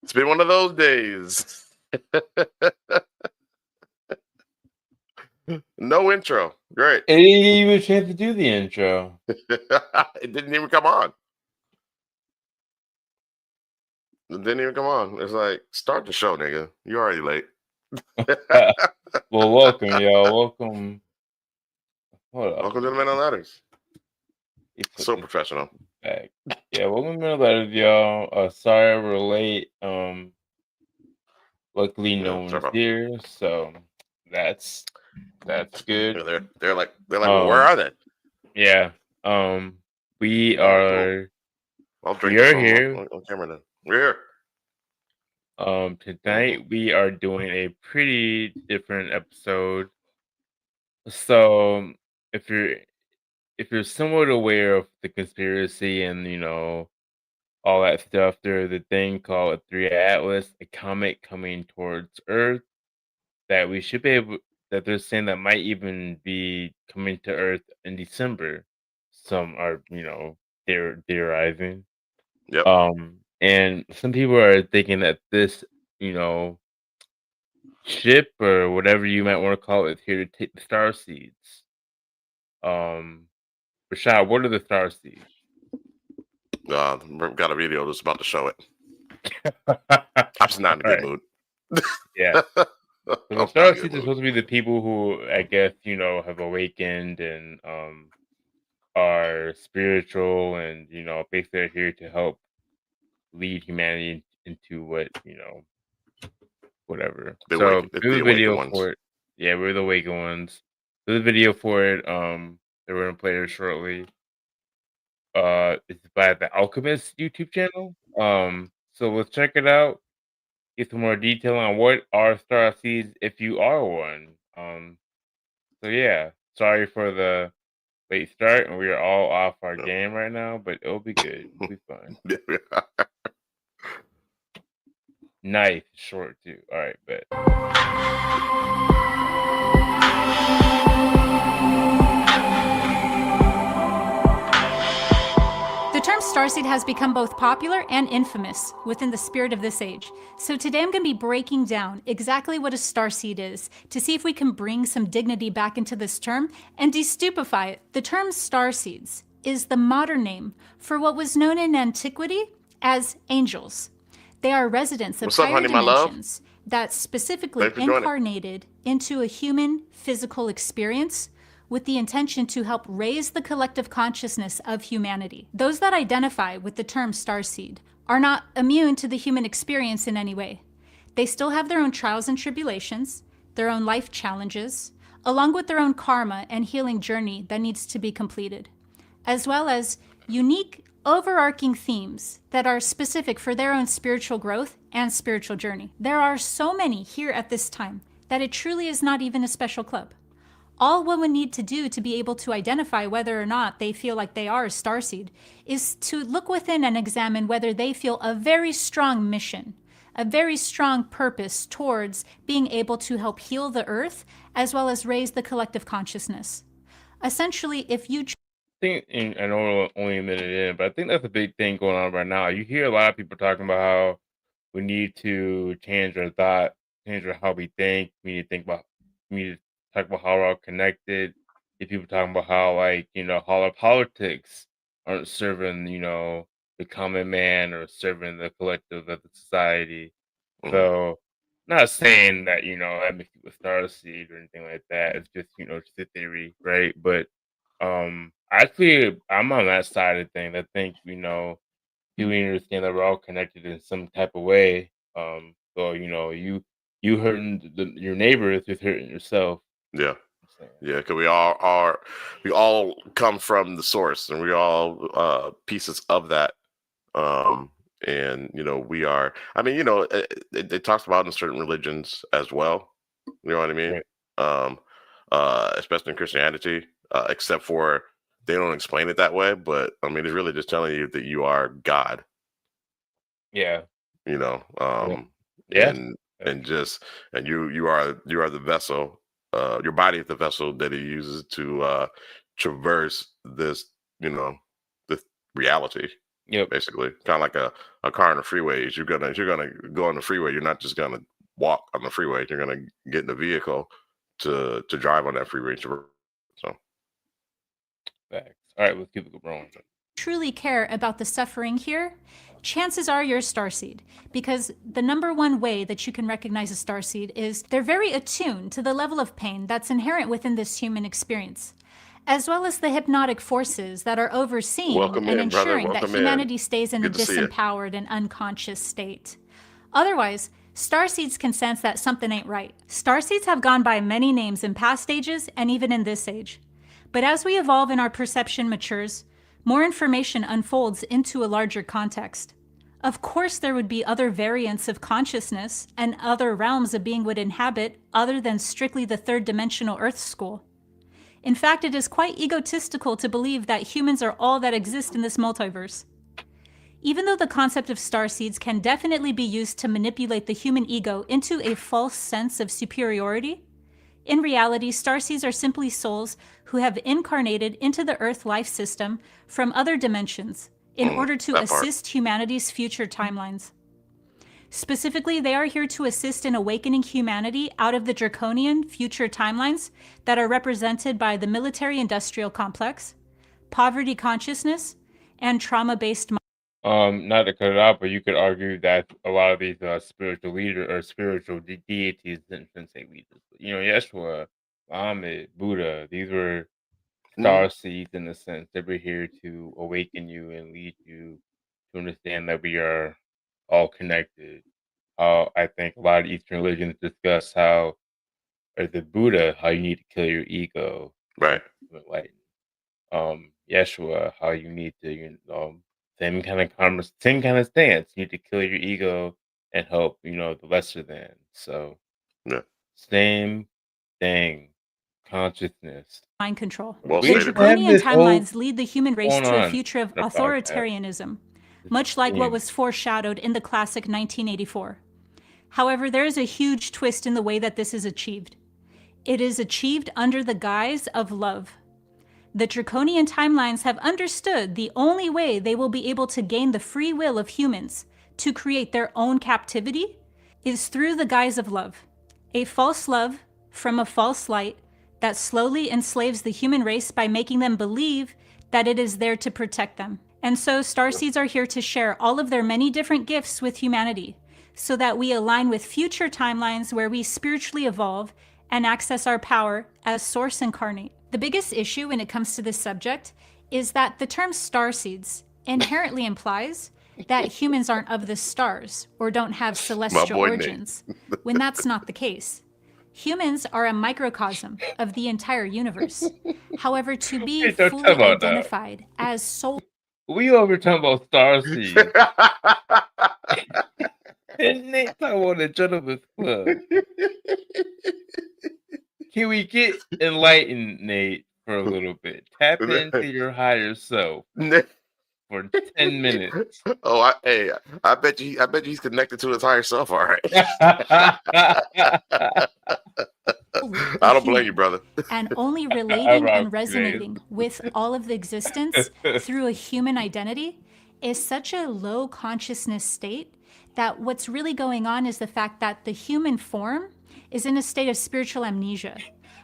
It's been one of those days. No intro. Great. It didn't even have to do the intro. It didn't even come on. It didn't even come on. It's like, start the show, nigga. You already late. Well, welcome, y'all. Welcome. Hold up. Welcome to the Men on Ladders. He put So this professional. back. Yeah, welcome to the letters, y'all. Sorry we're late. Luckily no Yeah, sorry one's about. here, so that's good. Yeah, they're like, well, where are they? Yeah. We All right, cool. are I'll drink we this are on here. camera then. We're here. Tonight we are doing a pretty different episode. So if you're somewhat aware of the conspiracy and all that stuff, there's a thing called a 3 Atlas, a comet coming towards Earth that we should be able that they're saying that might even be coming to Earth in December. Some are, theorizing. Yep. And some people are thinking that this, ship or whatever you might want to call it is here to take the star seeds. Rashad, what are the star seeds? Got a video that's about to show it. I'm just not in a good mood. Yeah. So the star seeds are supposed to be the people who, I guess, have awakened and are spiritual and, basically are here to help lead humanity into what, whatever. So there's a video for it. Yeah, we're the awakened ones. There's a video for it. That we're gonna play it shortly. It's by the Alchemist YouTube channel. So let's check it out. Get some more detail on what are star seeds if you are one. So yeah, sorry for the late start, and we are all off our game right now, but it'll be good. It'll be fun. Nice, short too. All right, bet. The term starseed has become both popular and infamous within the spirit of this age. So today I'm going to be breaking down exactly what a starseed is to see if we can bring some dignity back into this term and destupefy it. The term starseeds is the modern name for what was known in antiquity as angels. They are residents of higher dimensions that specifically incarnated into a human physical experience with the intention to help raise the collective consciousness of humanity. Those that identify with the term starseed are not immune to the human experience in any way. They still have their own trials and tribulations, their own life challenges, along with their own karma and healing journey that needs to be completed, as well as unique overarching themes that are specific for their own spiritual growth and spiritual journey. There are so many here at this time that it truly is not even a special club. All one would need to do to be able to identify whether or not they feel like they are a starseed is to look within and examine whether they feel a very strong mission, a very strong purpose towards being able to help heal the earth as well as raise the collective consciousness. Essentially, if you I know we're only a minute in, but I think that's a big thing going on right now. You hear a lot of people talking about how we need to change our thought, change how we think. We need to talk about how we're all connected. People talking about how, like, how our politics aren't serving, the common man or serving the collective of the society. So, not saying that, that makes you a starseed or anything like that. It's just, just a theory, right? But actually, I'm on that side of things. I think, people understand that we're all connected in some type of way. So, you hurting your neighbor is just hurting yourself. Yeah. Yeah, because we all come from the source, and we all pieces of that. And we are. I mean, it talks about in certain religions as well. You know what I mean? Right. Especially in Christianity, except for they don't explain it that way. But I mean, it's really just telling you that you are God. Yeah. Yeah. And you are the vessel. Your body is the vessel that he uses to traverse this, this reality. Yep. basically. Kind of like a car on the freeways. You're gonna go on the freeway. You're not just gonna walk on the freeway. You're gonna get in the vehicle to drive on that freeway. So Facts. All right, let's keep it going. Truly care about the suffering here, chances are you're a starseed, because the number one way that you can recognize a starseed is they're very attuned to the level of pain that's inherent within this human experience, as well as the hypnotic forces that are overseeing Welcome and in, brother. ensuring that Welcome in. humanity stays in a Good to see ya. disempowered and unconscious state. Otherwise, starseeds can sense that something ain't right. Starseeds have gone by many names in past ages and even in this age. But as we evolve and our perception matures, more information unfolds into a larger context. Of course, there would be other variants of consciousness and other realms a being would inhabit other than strictly the third dimensional Earth school. In fact, it is quite egotistical to believe that humans are all that exist in this multiverse. Even though the concept of starseeds can definitely be used to manipulate the human ego into a false sense of superiority, in reality, starseeds are simply souls who have incarnated into the Earth life system from other dimensions in order to assist humanity's future timelines. Specifically, they are here to assist in awakening humanity out of the draconian future timelines that are represented by the military-industrial complex, poverty consciousness, and trauma-based. Not to cut it out, but you could argue that a lot of these spiritual leaders or spiritual deities, didn't say leaders, but, Yeshua, Muhammad, Buddha, these were star seeds in the sense that we're here to awaken you and lead you to understand that we are all connected. I think a lot of Eastern religions discuss how, or the Buddha, how you need to kill your ego, right. Enlighten. Yeshua, how you need to, same kind of stance. You need to kill your ego and help, the lesser than. So, yeah, same thing. Consciousness. Mind control. Well The stated, draconian timelines lead the human race going to a on future of in the podcast. authoritarianism, much like what was foreshadowed in the classic 1984. However, there is a huge twist in the way that this is achieved. It is achieved under the guise of love. The draconian timelines have understood the only way they will be able to gain the free will of humans to create their own captivity is through the guise of love. A false love from a false light that slowly enslaves the human race by making them believe that it is there to protect them. And so starseeds are here to share all of their many different gifts with humanity so that we align with future timelines where we spiritually evolve and access our power as source incarnate. The biggest issue when it comes to this subject is that the term starseeds inherently implies that humans aren't of the stars or don't have celestial origins, when that's not the case. Humans are a microcosm of the entire universe. However, to be fully identified as soul... We over talking about starseeds. And Nate talking about the Gentleman's Club. Can we get enlightened, Nate, for a little bit? Tap into your higher self for 10 minutes. Oh, I bet you he's connected to his higher self. All right. I don't blame you, brother. And only relating and resonating with all of the existence through a human identity is such a low consciousness state that what's really going on is the fact that the human form is in a state of spiritual amnesia,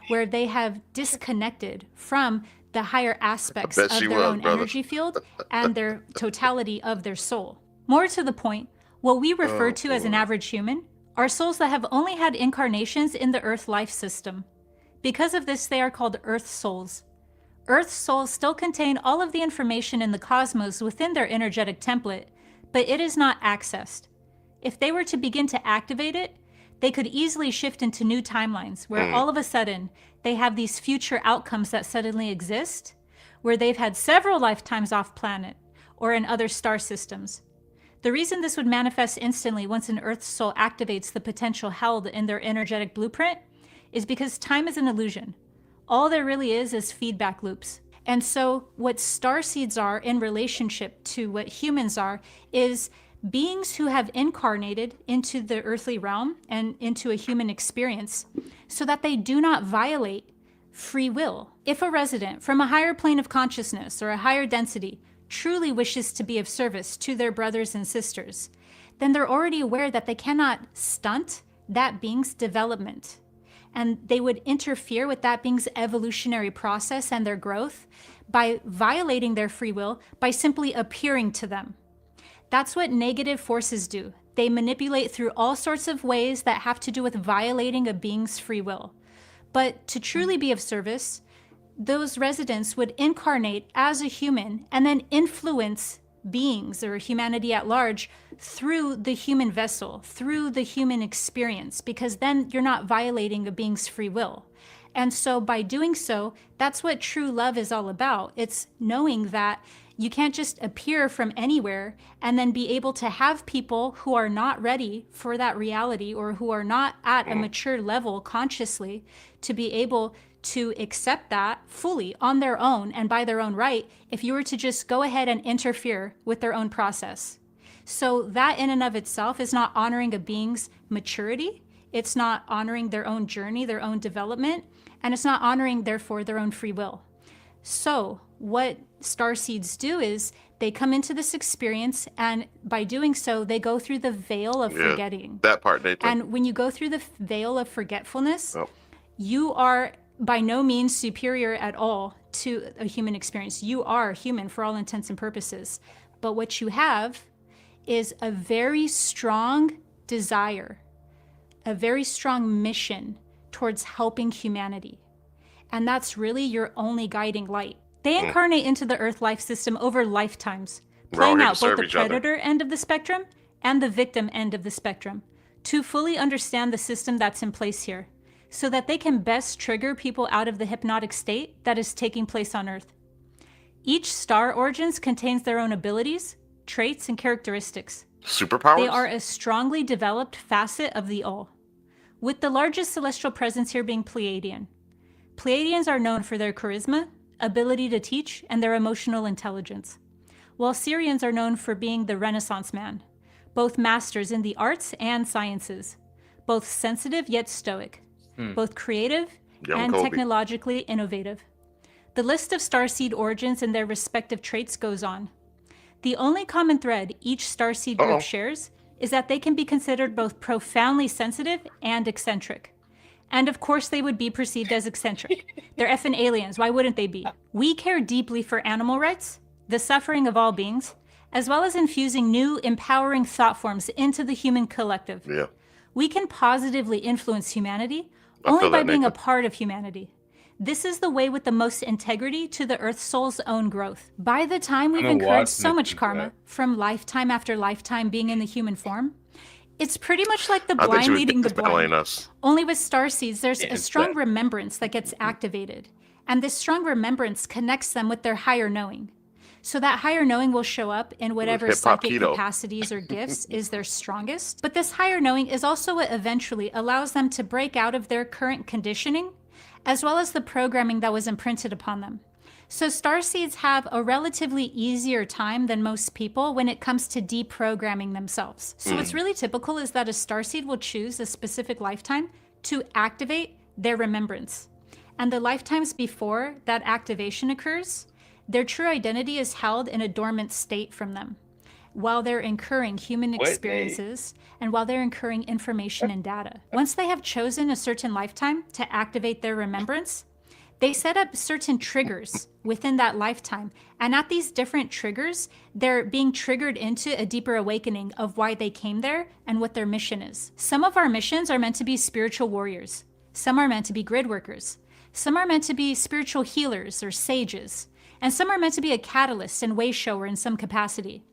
where they have disconnected from the higher aspects of their own energy field and their totality of their soul. More to the point, what we refer to as an average human are souls that have only had incarnations in the Earth life system. Because of this, they are called Earth souls. Earth souls still contain all of the information in the cosmos within their energetic template, but it is not accessed. If they were to begin to activate it, they could easily shift into new timelines where all of a sudden they have these future outcomes that suddenly exist, where they've had several lifetimes off planet or in other star systems. The reason this would manifest instantly once an Earth soul activates the potential held in their energetic blueprint is because time is an illusion. All there really is feedback loops. And so what starseeds are in relationship to what humans are is beings who have incarnated into the earthly realm and into a human experience so that they do not violate free will. If a resident from a higher plane of consciousness or a higher density truly wishes to be of service to their brothers and sisters, then they're already aware that they cannot stunt that being's development. And they would interfere with that being's evolutionary process and their growth by violating their free will by simply appearing to them. That's what negative forces do. They manipulate through all sorts of ways that have to do with violating a being's free will. But to truly be of service, those residents would incarnate as a human and then influence beings or humanity at large through the human vessel, through the human experience, because then you're not violating a being's free will. And so by doing so, that's what true love is all about. It's knowing that you can't just appear from anywhere and then be able to have people who are not ready for that reality or who are not at a mature level consciously to be able to accept that fully on their own and by their own right if you were to just go ahead and interfere with their own process. So that in and of itself is not honoring a being's maturity. It's not honoring their own journey, their own development, and it's not honoring, therefore, their own free will. So what starseeds do is they come into this experience, and by doing so, they go through the veil of forgetting. That part, Nathan. And when you go through the veil of forgetfulness, you are by no means superior at all to a human experience. You are human for all intents and purposes. But what you have is a very strong desire, a very strong mission towards helping humanity. And that's really your only guiding light. They incarnate into the Earth life system over lifetimes, playing out both the predator end of the spectrum and the victim end of the spectrum to fully understand the system that's in place here, so that they can best trigger people out of the hypnotic state that is taking place on Earth. Each star origins contains their own abilities, traits, and characteristics. Superpowers? They are a strongly developed facet of the all, with the largest celestial presence here being Pleiadian. Pleiadians are known for their charisma, ability to teach, and their emotional intelligence, while Sirians are known for being the Renaissance man, both masters in the arts and sciences, both sensitive yet stoic, both creative and technologically innovative. The list of starseed origins and their respective traits goes on. The only common thread each starseed group shares is that they can be considered both profoundly sensitive and eccentric. And of course they would be perceived as eccentric. They're effing aliens, why wouldn't they be? We care deeply for animal rights, the suffering of all beings, as well as infusing new, empowering thought forms into the human collective. Yeah. We can positively influence humanity only by being a part of humanity. This is the way with the most integrity to the Earth's soul's own growth. By the time we've incurred so much karma from lifetime after lifetime being in the human form, it's pretty much like the blind leading the blind. Only with starseeds, there's a strong remembrance that gets activated. And this strong remembrance connects them with their higher knowing. So that higher knowing will show up in whatever psychic capacities or gifts is their strongest. But this higher knowing is also what eventually allows them to break out of their current conditioning, as well as the programming that was imprinted upon them. So starseeds have a relatively easier time than most people when it comes to deprogramming themselves. So what's really typical is that a starseed will choose a specific lifetime to activate their remembrance. And the lifetimes before that activation occurs, their true identity is held in a dormant state from them, while they're incurring human experiences and while they're incurring information and data. Once they have chosen a certain lifetime to activate their remembrance, they set up certain triggers within that lifetime. And at these different triggers, they're being triggered into a deeper awakening of why they came there and what their mission is. Some of our missions are meant to be spiritual warriors. Some are meant to be grid workers. Some are meant to be spiritual healers or sages. And some are meant to be a catalyst and way shower in some capacity.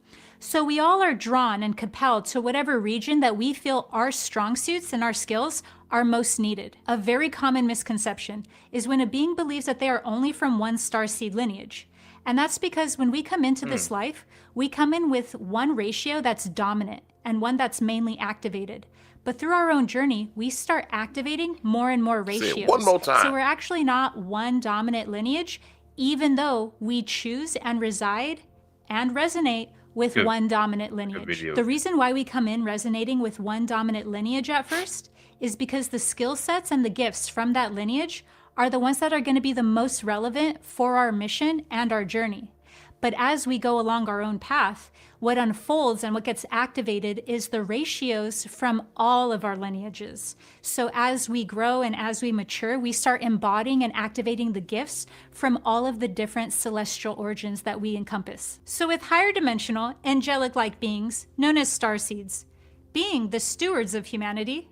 So we all are drawn and compelled to whatever region that we feel our strong suits and our skills are most needed. A very common misconception is when a being believes that they are only from one starseed lineage. And that's because when we come into this life, we come in with one ratio that's dominant and one that's mainly activated. But through our own journey, we start activating more and more ratios. Say it one more time. So we're actually not one dominant lineage, even though we choose and reside and resonate with one dominant lineage. The reason why we come in resonating with one dominant lineage at first is because the skill sets and the gifts from that lineage are the ones that are going to be the most relevant for our mission and our journey. But as we go along our own path, what unfolds and what gets activated is the ratios from all of our lineages. So as we grow and as we mature, we start embodying and activating the gifts from all of the different celestial origins that we encompass. So with higher dimensional, angelic-like beings, known as starseeds, being the stewards of humanity,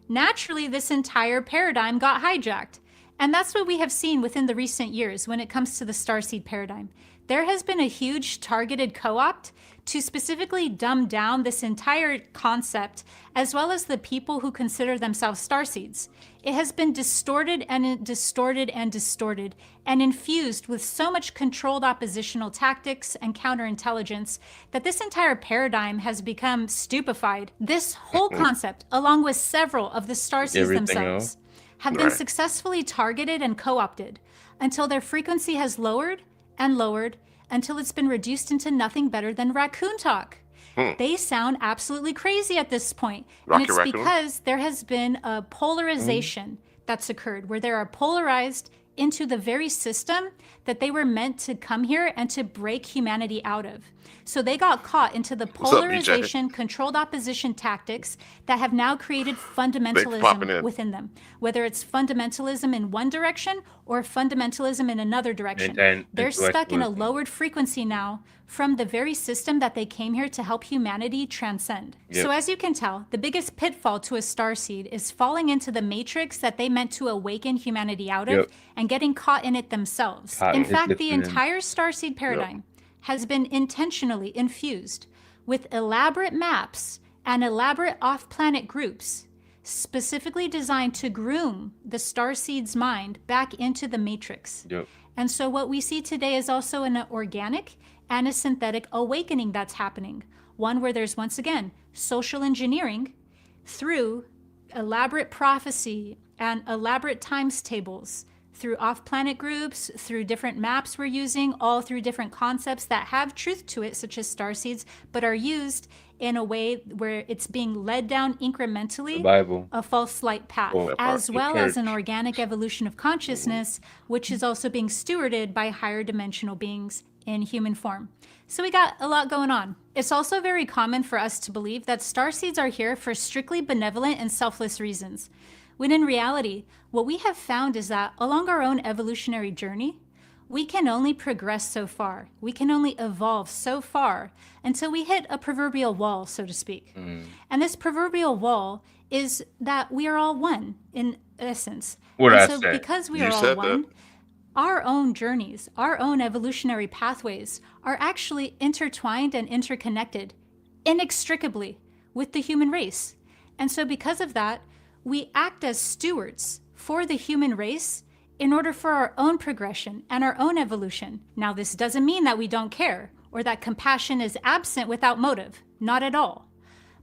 naturally this entire paradigm got hijacked. And that's what we have seen within the recent years when it comes to the starseed paradigm. There has been a huge targeted co-opt to specifically dumb down this entire concept, as well as the people who consider themselves starseeds. It has been distorted and distorted and distorted, and infused with so much controlled oppositional tactics and counterintelligence that this entire paradigm has become stupefied. This whole concept, along with several of the starseeds themselves, have been successfully targeted and co-opted until their frequency has lowered and lowered until it's been reduced into nothing better than raccoon talk. They sound absolutely crazy at this point. And it's because there has been a polarization that's occurred, where they are polarized into the very system that they were meant to come here and to break humanity out of. So they got caught into the polarization, controlled opposition tactics that have now created fundamentalism within them. Whether it's fundamentalism in one direction or fundamentalism in another direction. They're stuck in a lowered frequency now from the very system that they came here to help humanity transcend. So as you can tell, the biggest pitfall to a starseed is falling into the matrix that they meant to awaken humanity out of and getting caught in it themselves. In fact, the entire starseed paradigm has been intentionally infused with elaborate maps and elaborate off-planet groups specifically designed to groom the starseed's mind back into the matrix. And so what we see today is also an organic and a synthetic awakening that's happening. One where there's, once again, social engineering through elaborate prophecy and elaborate times tables, through off-planet groups, through different maps we're using, all through different concepts that have truth to it, such as starseeds, but are used in a way where it's being led down incrementally, a false light path, as well as an organic evolution of consciousness, which is also being stewarded by higher dimensional beings in human form. So we got a lot going on. It's also very common for us to believe that starseeds are here for strictly benevolent and selfless reasons, when in reality, what we have found is that along our own evolutionary journey, we can only progress so far. We can only evolve so far until we hit a proverbial wall, so to speak. And this proverbial wall is that we are all one in essence. Because we are all one, our own journeys, our own evolutionary pathways are actually intertwined and interconnected inextricably with the human race. And so because of that, we act as stewards for the human race in order for our own progression and our own evolution. Now, this doesn't mean that we don't care or that compassion is absent without motive. Not at all.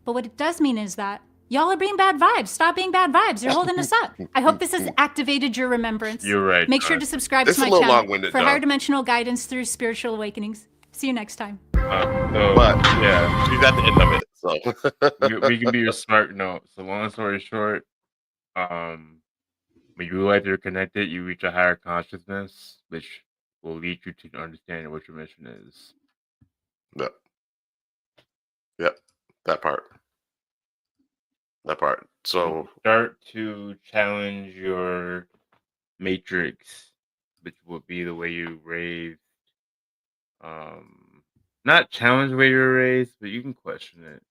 But what it does mean is that y'all are being bad vibes. Stop being bad vibes. You're holding us up. I hope this has activated your remember. You're right. Make sure to subscribe to my channel for higher dimensional guidance through spiritual awakenings. See you next time. She's at the end of it, so we can be your smart note. So long story short, when you realize you're connected, you reach a higher consciousness, which will lead you to understanding what your mission is. Yep. That part. So start to challenge your matrix, which will be the way you raise. Not challenge the way you're raised, but you can question it.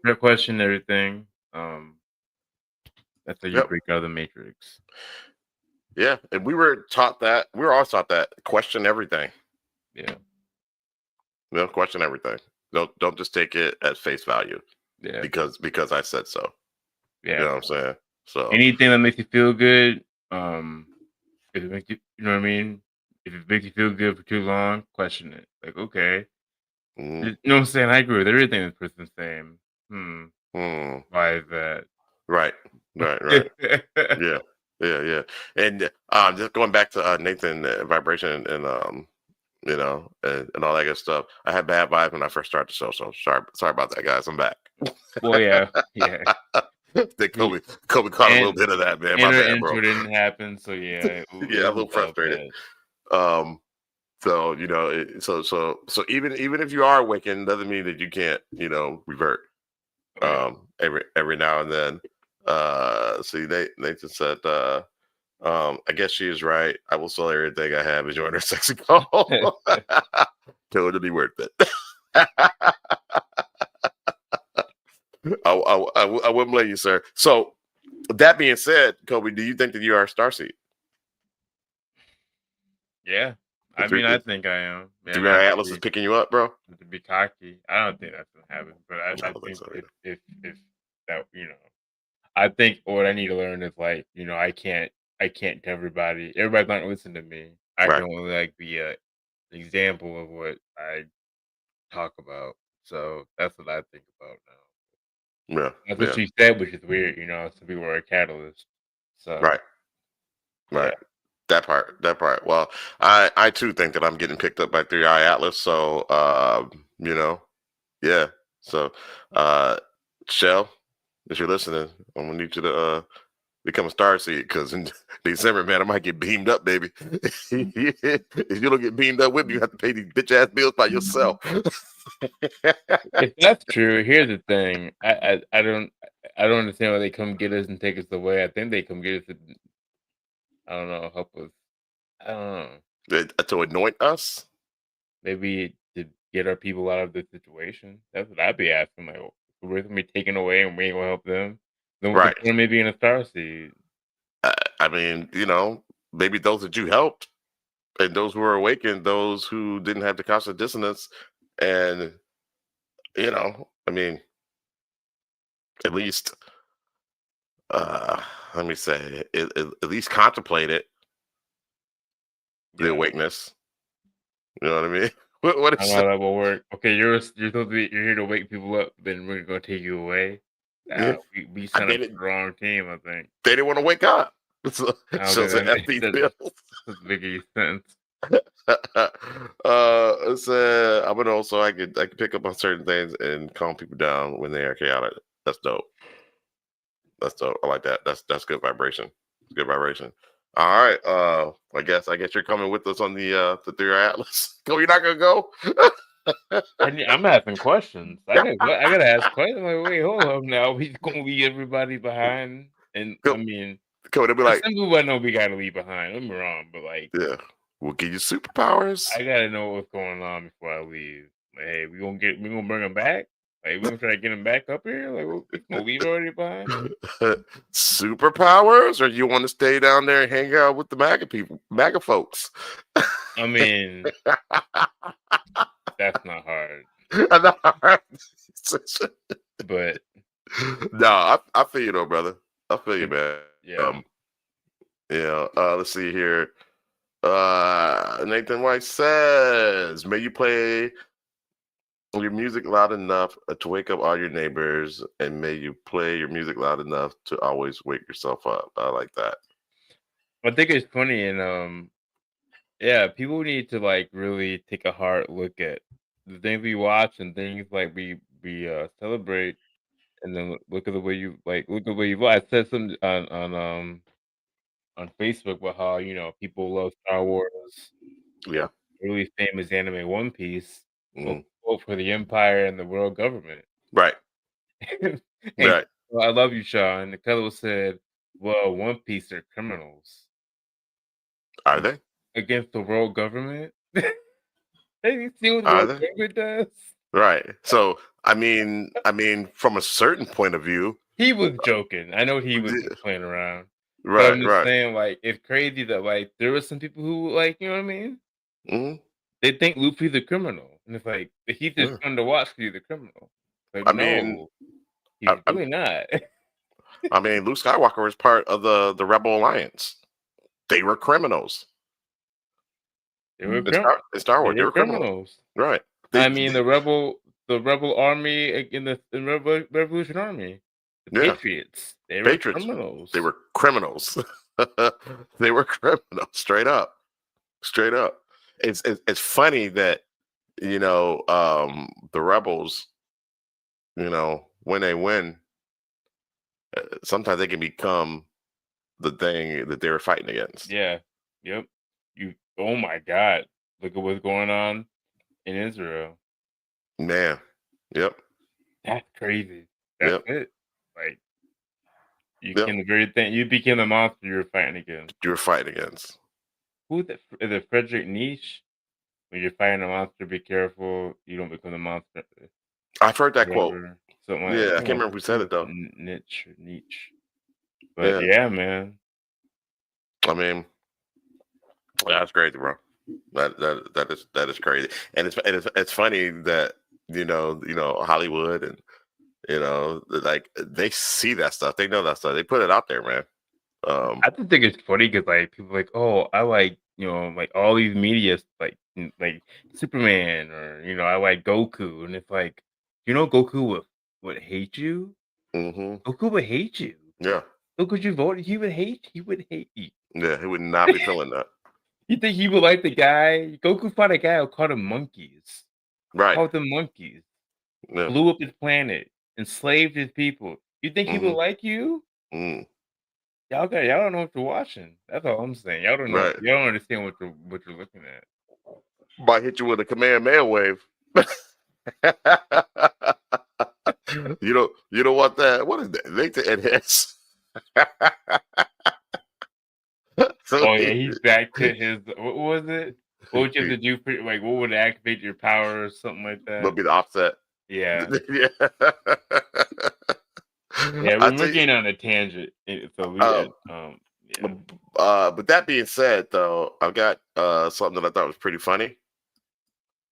You question everything. That's how you break out of the matrix. Yeah, and we were taught that. We were all taught that. Question everything. Yeah. Question everything. Don't just take it at face value. Yeah. Because I said so. Yeah. You know what I'm saying? So anything that makes you feel good, if it makes you, you know what I mean? If it makes you feel good for too long, question it. Like, okay. You know what I'm saying? I agree with everything this person's saying. Why is that? Right. Yeah. And just going back to Nathan, vibration and and all that good stuff. I had bad vibes when I first started the show, so sorry about that, guys. I'm back. Well, yeah. Kobe caught a little bit of that, man. My bad, bro. Didn't happen, so yeah. Yeah, I'm a little frustrated. So even if you are awakened, doesn't mean that you can't revert every now and then. See, Nathan said, I guess she is right. I will sell everything I have and join her sexy call. Totally worth it. I wouldn't blame you, sir. So that being said, Kobe, do you think that you are a starseed? Yeah. I Three mean, I think I am. Yeah, Three not Eye to Atlas is be, picking you up, bro. not to be cocky. I don't think that's gonna happen. But I I don't think think so either. if that I think what I need to learn is like I can't tell everybody. Everybody's not gonna listen to me. I Right. can only like be an example of what I talk about. So that's what I think about now. Yeah. That's what Yeah. she said, which is weird. Some people are a catalyst. So Right. yeah, Right. That part. Well, I too think that I'm getting picked up by Three Eye Atlas. So yeah. So Shell, if you're listening, I'm gonna need you to become a starseed because in December, man, I might get beamed up, baby. If you don't get beamed up with me, you have to pay these bitch ass bills by yourself. if that's true, here's the thing. I don't understand why they come get us and take us away. I think they come get us to, I don't know, help us. I don't know. To anoint us. Maybe to get our people out of the situation. That's what I'd be asking. Like, if we're gonna be taken away and we ain't gonna help them. Then what's the Right. point of me being a starseed? I mean, maybe those that you helped and those who are awakened, those who didn't have the cognitive dissonance, and I mean, at least, let me say, at least contemplate it, the Yeah, awakeness. You know what I mean? What I don't is know how that will work. Okay, you're supposed to be you're here to wake people up, then we're gonna take you away. yeah. We I signed up did for it. the wrong team, I think. They didn't want to wake up. So, I don't so think to F these that bills. doesn't make any sense. I'm gonna also I could pick up on certain things and calm people down when they are chaotic. That's dope. That's dope. I like that. That's good vibration. Good vibration. All right. I guess you're coming with us on the Theory Atlas. Go, you're not gonna go? I'm asking questions. I gotta ask questions. Like, wait, hold up now. We gonna leave everybody behind? And I Go, mean, go. They'll be there's like, some people I know we gotta leave behind. Don't get me wrong, but like, yeah, we'll give you superpowers. I gotta know what's going on before I leave. Like, hey, we gonna bring them back? Like, we gonna try to get them back up here? Like, we gonna leave already behind? Superpowers, or you want to stay down there and hang out with the MAGA people, MAGA folks? I mean, that's not hard, but No, I feel you though, brother. I feel you, man. yeah. Let's see here. Nathan White says, "May you play your music loud enough to wake up all your neighbors, and may you play your music loud enough to always wake yourself up." I like that. I think it's funny and yeah, people need to like really take a hard look at the things we watch and things like we celebrate, and then look at the way you look at the way you I said something on Facebook about how people love Star Wars, Yeah. really famous anime One Piece, but Mhm. vote for the Empire and the world government. Right. And Right. I love you, Sean. The fellow said, "Well, One Piece are criminals Are they? against the world government." Have you seen what the Are world they? government does? Right. So, from a certain point of view, He was joking. I know he was yeah, just playing around. But I'm right. just Right. saying, like, it's crazy that like there were some people who like, you know what I mean? Hmm. They think Luffy's a criminal. And it's like he's just Yeah. fun to watch 'cause he's a criminal. Like, I mean, no, I, he's really not. Luke Skywalker was part of the Rebel Alliance. They were criminals. They were In Star they Wars, they were were criminals. criminals. Right. I mean the rebel army in the Revolution Army. The Yeah. Patriots. They were Patriots. They criminals. were criminals. They were criminals. Straight up. Straight up. It's funny that the rebels, when they win, sometimes they can become the thing that they were fighting against. Yeah. Yep. You oh my god. Look at what's going on in Israel. Man. Yep. That's crazy. That's Yep. it. Like you Yep. became the very thing. You became the monster you were fighting against. You were fighting against. Who is it? Frederick Nietzsche. When you're fighting a monster, be careful you don't become the monster. I've heard that quote. Something Yeah, I can't remember who said it though. Nietzsche. But yeah, man. I mean, that's crazy, bro. That is crazy, and it's funny that you know Hollywood and like they see that stuff, they know that stuff, they put it out there, man. I just think it's funny because like people are like, oh, I like like all these media like Superman or I like Goku, and it's like Goku would hate you. Goku would hate you. Yeah. Look what you voted. He would hate you. Yeah, he would not be feeling that. You think he would like the guy? Goku fought a guy who called him monkeys. Right. Called them monkeys. Yeah. Blew up his planet. Enslaved his people. You think he would like you? Y'all don't know what you're watching. That's all I'm saying. Y'all don't know. Right. Y'all don't understand what you're looking at. Might hit you with a command mail wave. You don't want that. What is that? Link to enhance. Oh yeah, he's back to his. What was it? What would you have to do for what would activate your power or something like that? Would be the offset. Yeah. Yeah. Yeah, we're getting on a tangent. So we yeah. But that being said, though, I've got something that I thought was pretty funny.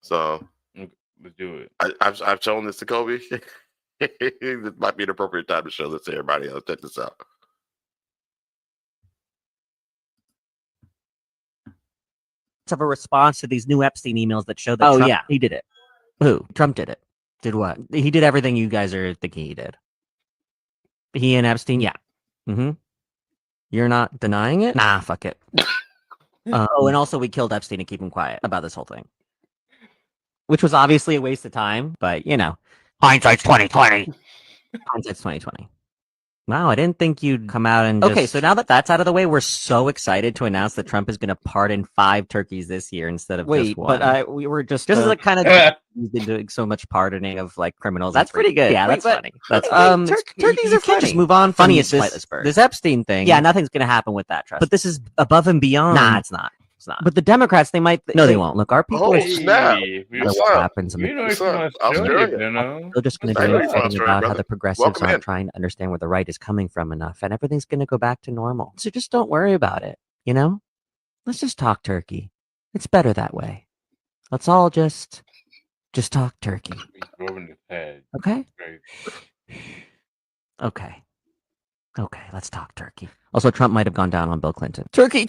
So let's do it. I've shown this to Kobe. This might be an appropriate time to show this to everybody else. Check this out. Of a response to these new Epstein emails that show that Trump, he did it. Who? Trump did it. Did what? He did everything you guys are thinking he did. He and Epstein, yeah. You're not denying it? Nah, fuck it. And also we killed Epstein to keep him quiet about this whole thing. Which was obviously a waste of time, but hindsight's 2020. Hindsight's 2020. Wow, I didn't think you'd come out and Okay, so now that that's out of the way, we're so excited to announce that Trump is going to pardon 5 turkeys this year instead of just 1. But we were just as a kind of been doing so much pardoning of like criminals. That's pretty good. Yeah, that's funny. That's turkeys are funny. Just move on. Funniest this Epstein thing. Yeah, nothing's going to happen with that. Trust. But this is above and beyond. Nah, it's not. It's not. But the Democrats, they might. No, they won't. Look, our people. Oh snap! What happens? They're just going to do something about how the progressives aren't trying to understand where the right is coming from enough, and everything's going to go back to normal. So just don't worry about it. Let's just talk turkey. It's better that way. Let's all just talk turkey. Okay. Okay. Let's talk turkey. Also, Trump might have gone down on Bill Clinton. Turkey.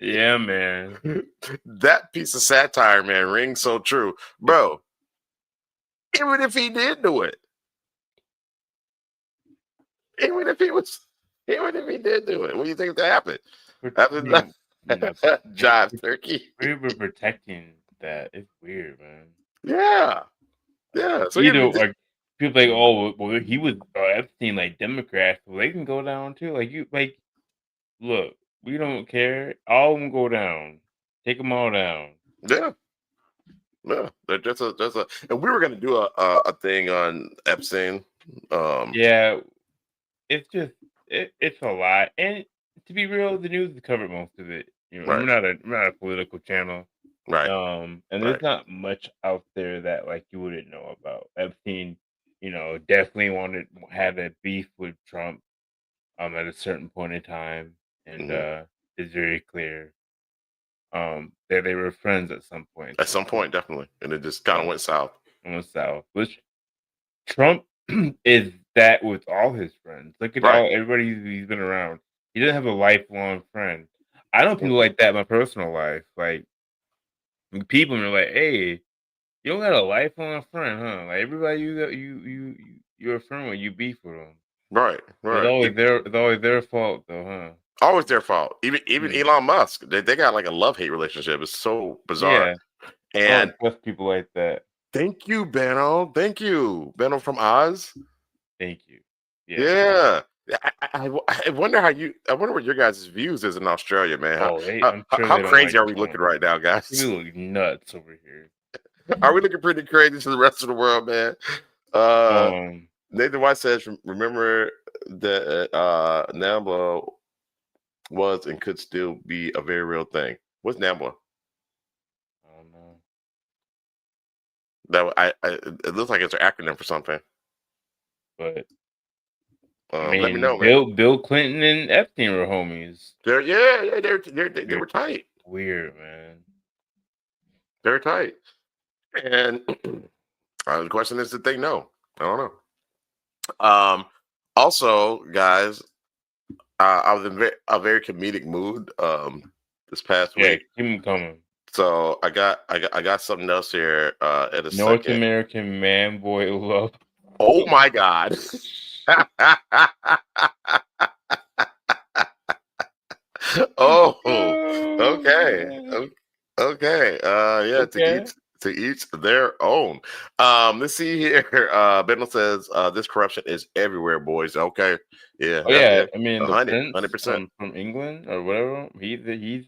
Yeah, man. That piece of satire, man, rings so true, bro. Even if he did do it, even if he did do it, what do you think that happened? Jive turkey. We were protecting that. It's weird, man. Yeah. So people like, oh, well, he was Epstein, like Democrats, well, they can go down too. Look, we don't care. All of them go down. Take them all down. Yeah. There's a, and we were gonna do a thing on Epstein. Yeah, it's just it's a lot, and to be real, the news has covered most of it. We're not a political channel, right? And there's not much out there that like you wouldn't know about. Epstein, definitely had a beef with Trump, at a certain point in time, and it's very clear, that they were friends at some point. At some point, definitely, and it just kind of went south. Which Trump is that with all his friends. Look at everybody he's been around. He doesn't have a lifelong friend. I know people like that in my personal life. Like people are like, "Hey, you don't got a lifelong friend, huh? Like everybody you're a friend with, you beef with them." Right. It's always their fault, though, huh? Always their fault. Even Elon Musk, they got like a love-hate relationship. It's so bizarre. Yeah. And trust people like that. Thank you, Benno. Thank you, Benno from Oz. Thank you. Yeah. I wonder I wonder what your guys' views is in Australia, man. I'm sure How they don't crazy like are we looking Trump. right now, guys? We look nuts over here. Are we looking pretty crazy to the rest of the world, man? Nathan White says, remember that NAMBLA was and could still be a very real thing. What's NAMBLA? I don't know. It looks like it's an acronym for something. But let me know, man. Bill Clinton and Epstein were homies. They were tight. Weird, man. They're tight. And the question is, did they know? I don't know. Also, guys, I was in a very comedic mood this past week. Keep them coming. So I got something else here at a North second. American man boy love. Oh my God. Oh, okay. Okay. Yeah, okay. To each their own. Let's see here. Bendel says this corruption is everywhere, boys. Okay. Yeah. I mean, 100% from England or whatever. He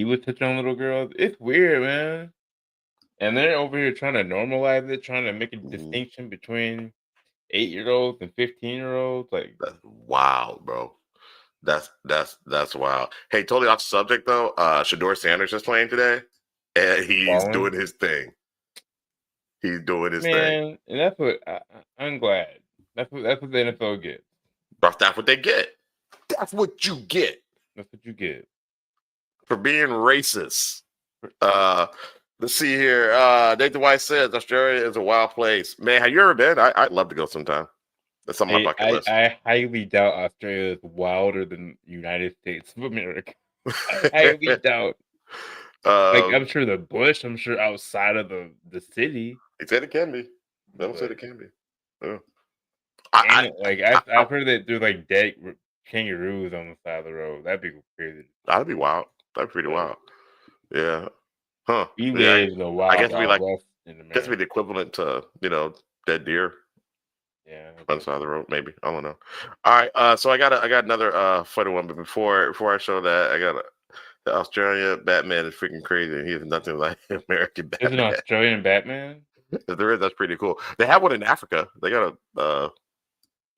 was touching on little girls. It's weird, man. And they're over here trying to normalize it, trying to make a distinction between 8-year-olds and 15-year-olds. Like, that's wild, bro. That's wild. Hey, totally off subject though. Shador Sanders is playing today, and he's doing his thing. He's doing his thing, and that's what I'm glad. That's what the NFL gets. That's what they get. That's what you get. That's what you get for being racist. Let's see here. Nathan White says Australia is a wild place. Man, have you ever been? I'd love to go sometime. That's on my bucket list. I highly doubt Australia is wilder than the United States of America. I highly doubt. Like, I'm sure the bush. I'm sure outside of the city. They said it can be. They don't say it can be. Oh. I've heard that there's like dead kangaroos on the side of the road. That'd be crazy. That'd be wild. That'd be pretty wild. Yeah. Huh. We live in the wild. I guess we guess be the equivalent to dead deer. Yeah. On the side of the road, maybe. I don't know. All right. So I got another funny one, but before I show that, I got the Australia Batman is freaking crazy, and he is nothing like American Batman. There's an Australian Batman? If there is, that's pretty cool. They have one in Africa. They got a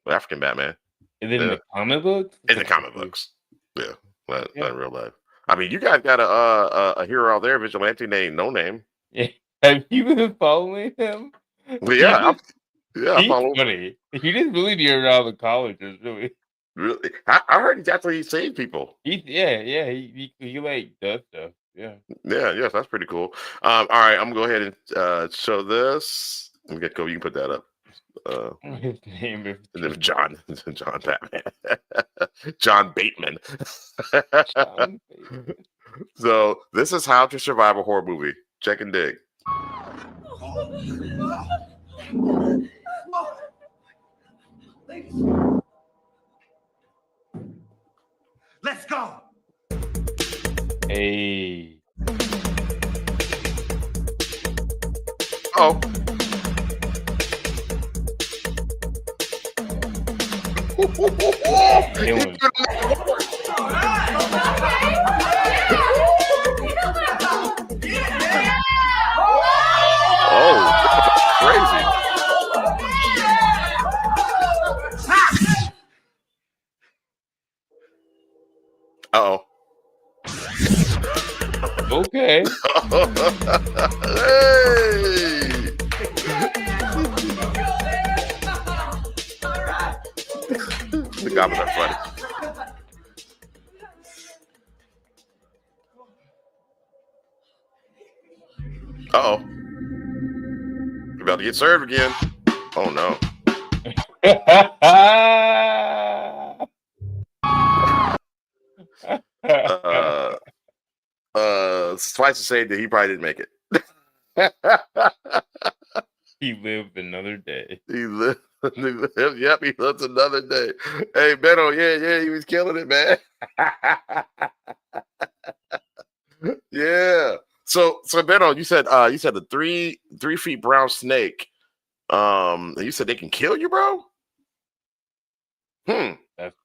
African Batman. Is it in the comic books? In the comic books. Yeah. Not in real life. I mean, you guys got a hero out there, vigilante named No Name. Yeah. Have you been following him? Well, yeah. He's funny. He didn't really be around the colleges, really. Really? I heard he's actually saved people. He like does stuff. Yeah. Yeah, yes, that's pretty cool. All right, I'm gonna go ahead and show this. Let me get go. You can put that up. His name is John Batman. John Bateman. John Bateman. So this is how to survive a horror movie. Check and dig. Let's go. Hey. Oh. Oh, crazy. Uh-oh. Okay. Hey. The goblins are funny. Uh-oh. You're about to get served again. Oh, no. Suffice to say that he probably didn't make it. He lived another day. He lived. Yep, he lived another day. Hey, Beto, yeah, he was killing it, man. Yeah. So Beto, you said the 3 feet brown snake. You said they can kill you, bro. That's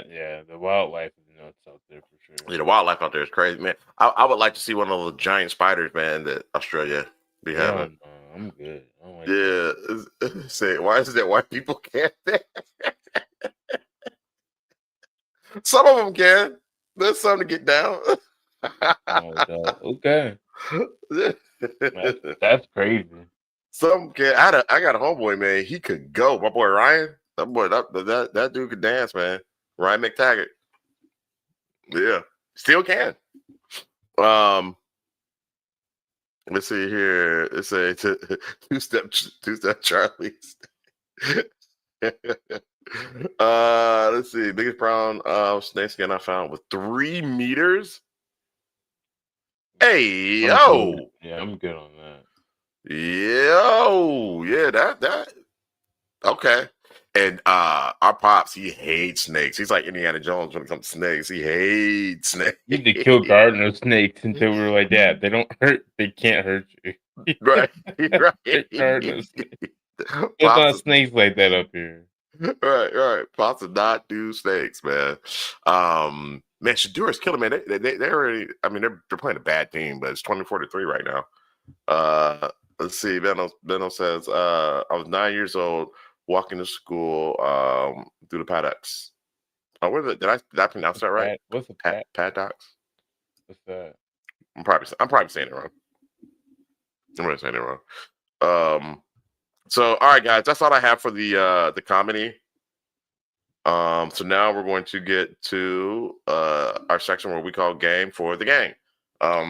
the wildlife is nuts out there for sure. Yeah, the wildlife out there is crazy, man. I would like to see one of those giant spiders, man, that Australia be having. No, I'm good. I don't like Yeah, say why is it that white people can't? Some of them can. There's some to get down. Okay, that's crazy. Some can. I got a homeboy, man. He could go. My boy Ryan. That dude could dance, man. Ryan McTaggart. Yeah, still can. Let's see here. It's a two-step Charlie's. Let's see. Biggest brown snake skin I found was 3 meters. Hey, yo. Yeah, I'm good on that. Yo, yeah, that okay. And our pops, he hates snakes. He's like Indiana Jones when it comes to snakes. He hates snakes. You need to kill gardener snakes until we were like that. They don't hurt. They can't hurt you. Right. Gardener snakes. There's not snakes like that up here. Right. Pops does not do snakes, man. Man, Shadura's killing, man. They already. I mean, they're playing a bad team, but it's 24-3 right now. Let's see. Benno says, I was 9 years old, walking to school through the paddocks. Oh, what is it? Did I pronounce that right? What's a paddocks? What's that? I'm probably saying it wrong. I'm probably saying it wrong. So all right, guys, that's all I have for the comedy. So now we're going to get to our section where we call Game for the Gang.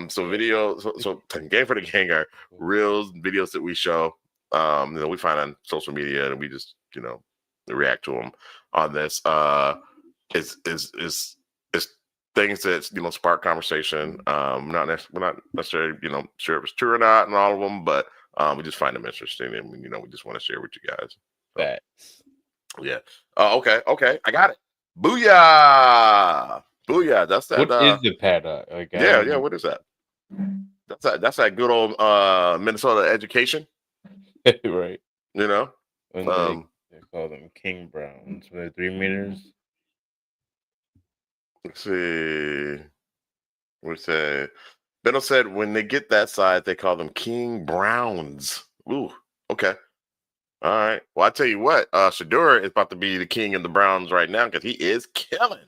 So Game for the Gang are reels, videos that we show. We find on social media, and we just react to them on this. Is things that spark conversation. We're not necessarily sure if it's true or not in all of them, but we just find them interesting, and we just want to share with you guys. Facts. Yeah. Okay. I got it. Booyah! That's that. What is the paddock? Yeah. What is that? That's that good old Minnesota education. Right. They call them King Browns. They're 3 meters. Let's see. We say Benno said when they get that size, they call them King Browns. Ooh. Okay. All right. Well, I tell you what, Shadura is about to be the king of the Browns right now because he is killing.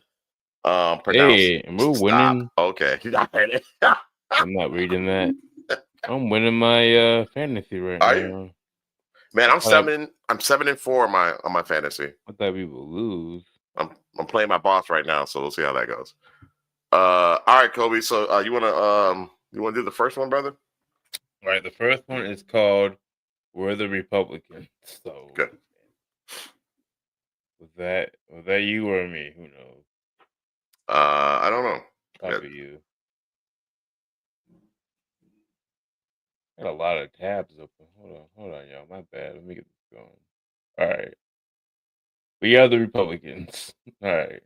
Hey, we're winning. Okay. I'm not reading that. I'm winning my fantasy right now. You? Man, I'm 7-4 on my fantasy. I thought we will lose. I'm playing my boss right now, so we'll see how that goes. All right, Kobe. So you wanna do the first one, brother? All right. The first one is called "We're the Republicans." So good. Was that you or me? Who knows? I don't know. Probably you. Got a lot of tabs open. Hold on, y'all. My bad. Let me get this going. All right. We are the Republicans. All right.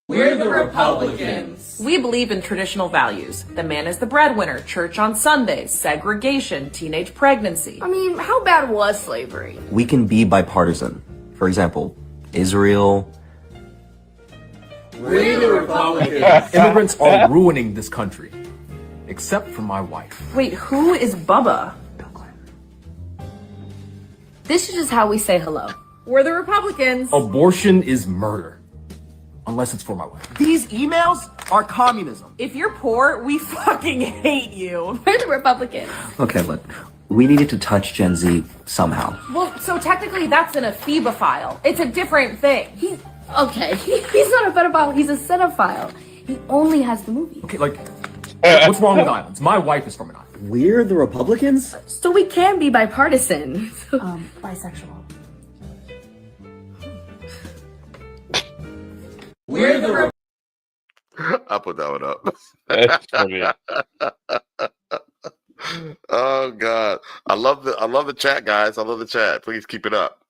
We're the Republicans. We believe in traditional values. The man is the breadwinner, church on Sundays, segregation, teenage pregnancy. I mean, how bad was slavery? We can be bipartisan. For example, Israel. We're the Republicans. Immigrants are ruining this country. Except for my wife. Wait, who is Bubba? This is just how we say hello. We're the Republicans. Abortion is murder. Unless it's for my wife. These emails are communism. If you're poor, we fucking hate you. We're the Republicans. Okay, look. We needed to touch Gen Z somehow. Well, so technically that's an ephebophile. It's a different thing. He's not a pedophile, he's a cinephile. He only has the movie. Okay, what's wrong with islands? My wife is from an island. We're the Republicans? So we can be bipartisan. Bisexual. We're the I'll put that one up. That's funny. Oh God, I love the chat, guys. I love the chat. Please keep it up.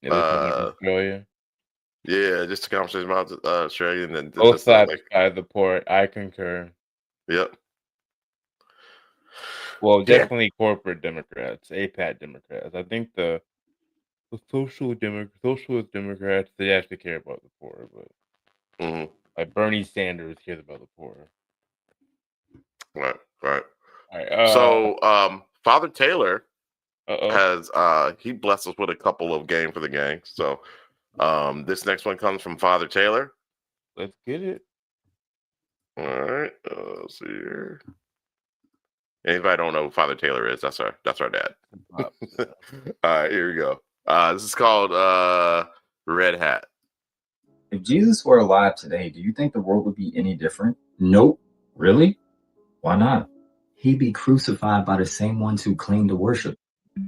Australia. Yeah, just a conversation about Australia and then Both sides of the port. I concur. Yep. Well, definitely corporate Democrats, APAT Democrats. I think the The socialist Democrats, they actually care about the poor, but like Bernie Sanders cares about the poor. Right. All right. So, Father Taylor Uh-oh. has he blessed us with a couple of game for the gang. So, this next one comes from Father Taylor. Let's get it. All right. Let's see here. Anybody don't know who Father Taylor is? That's our dad. All right, here we go. This is called Red Hat. If Jesus were alive today, do you think the world would be any different? Nope. Really? Why not? He'd be crucified by the same ones who claim to worship.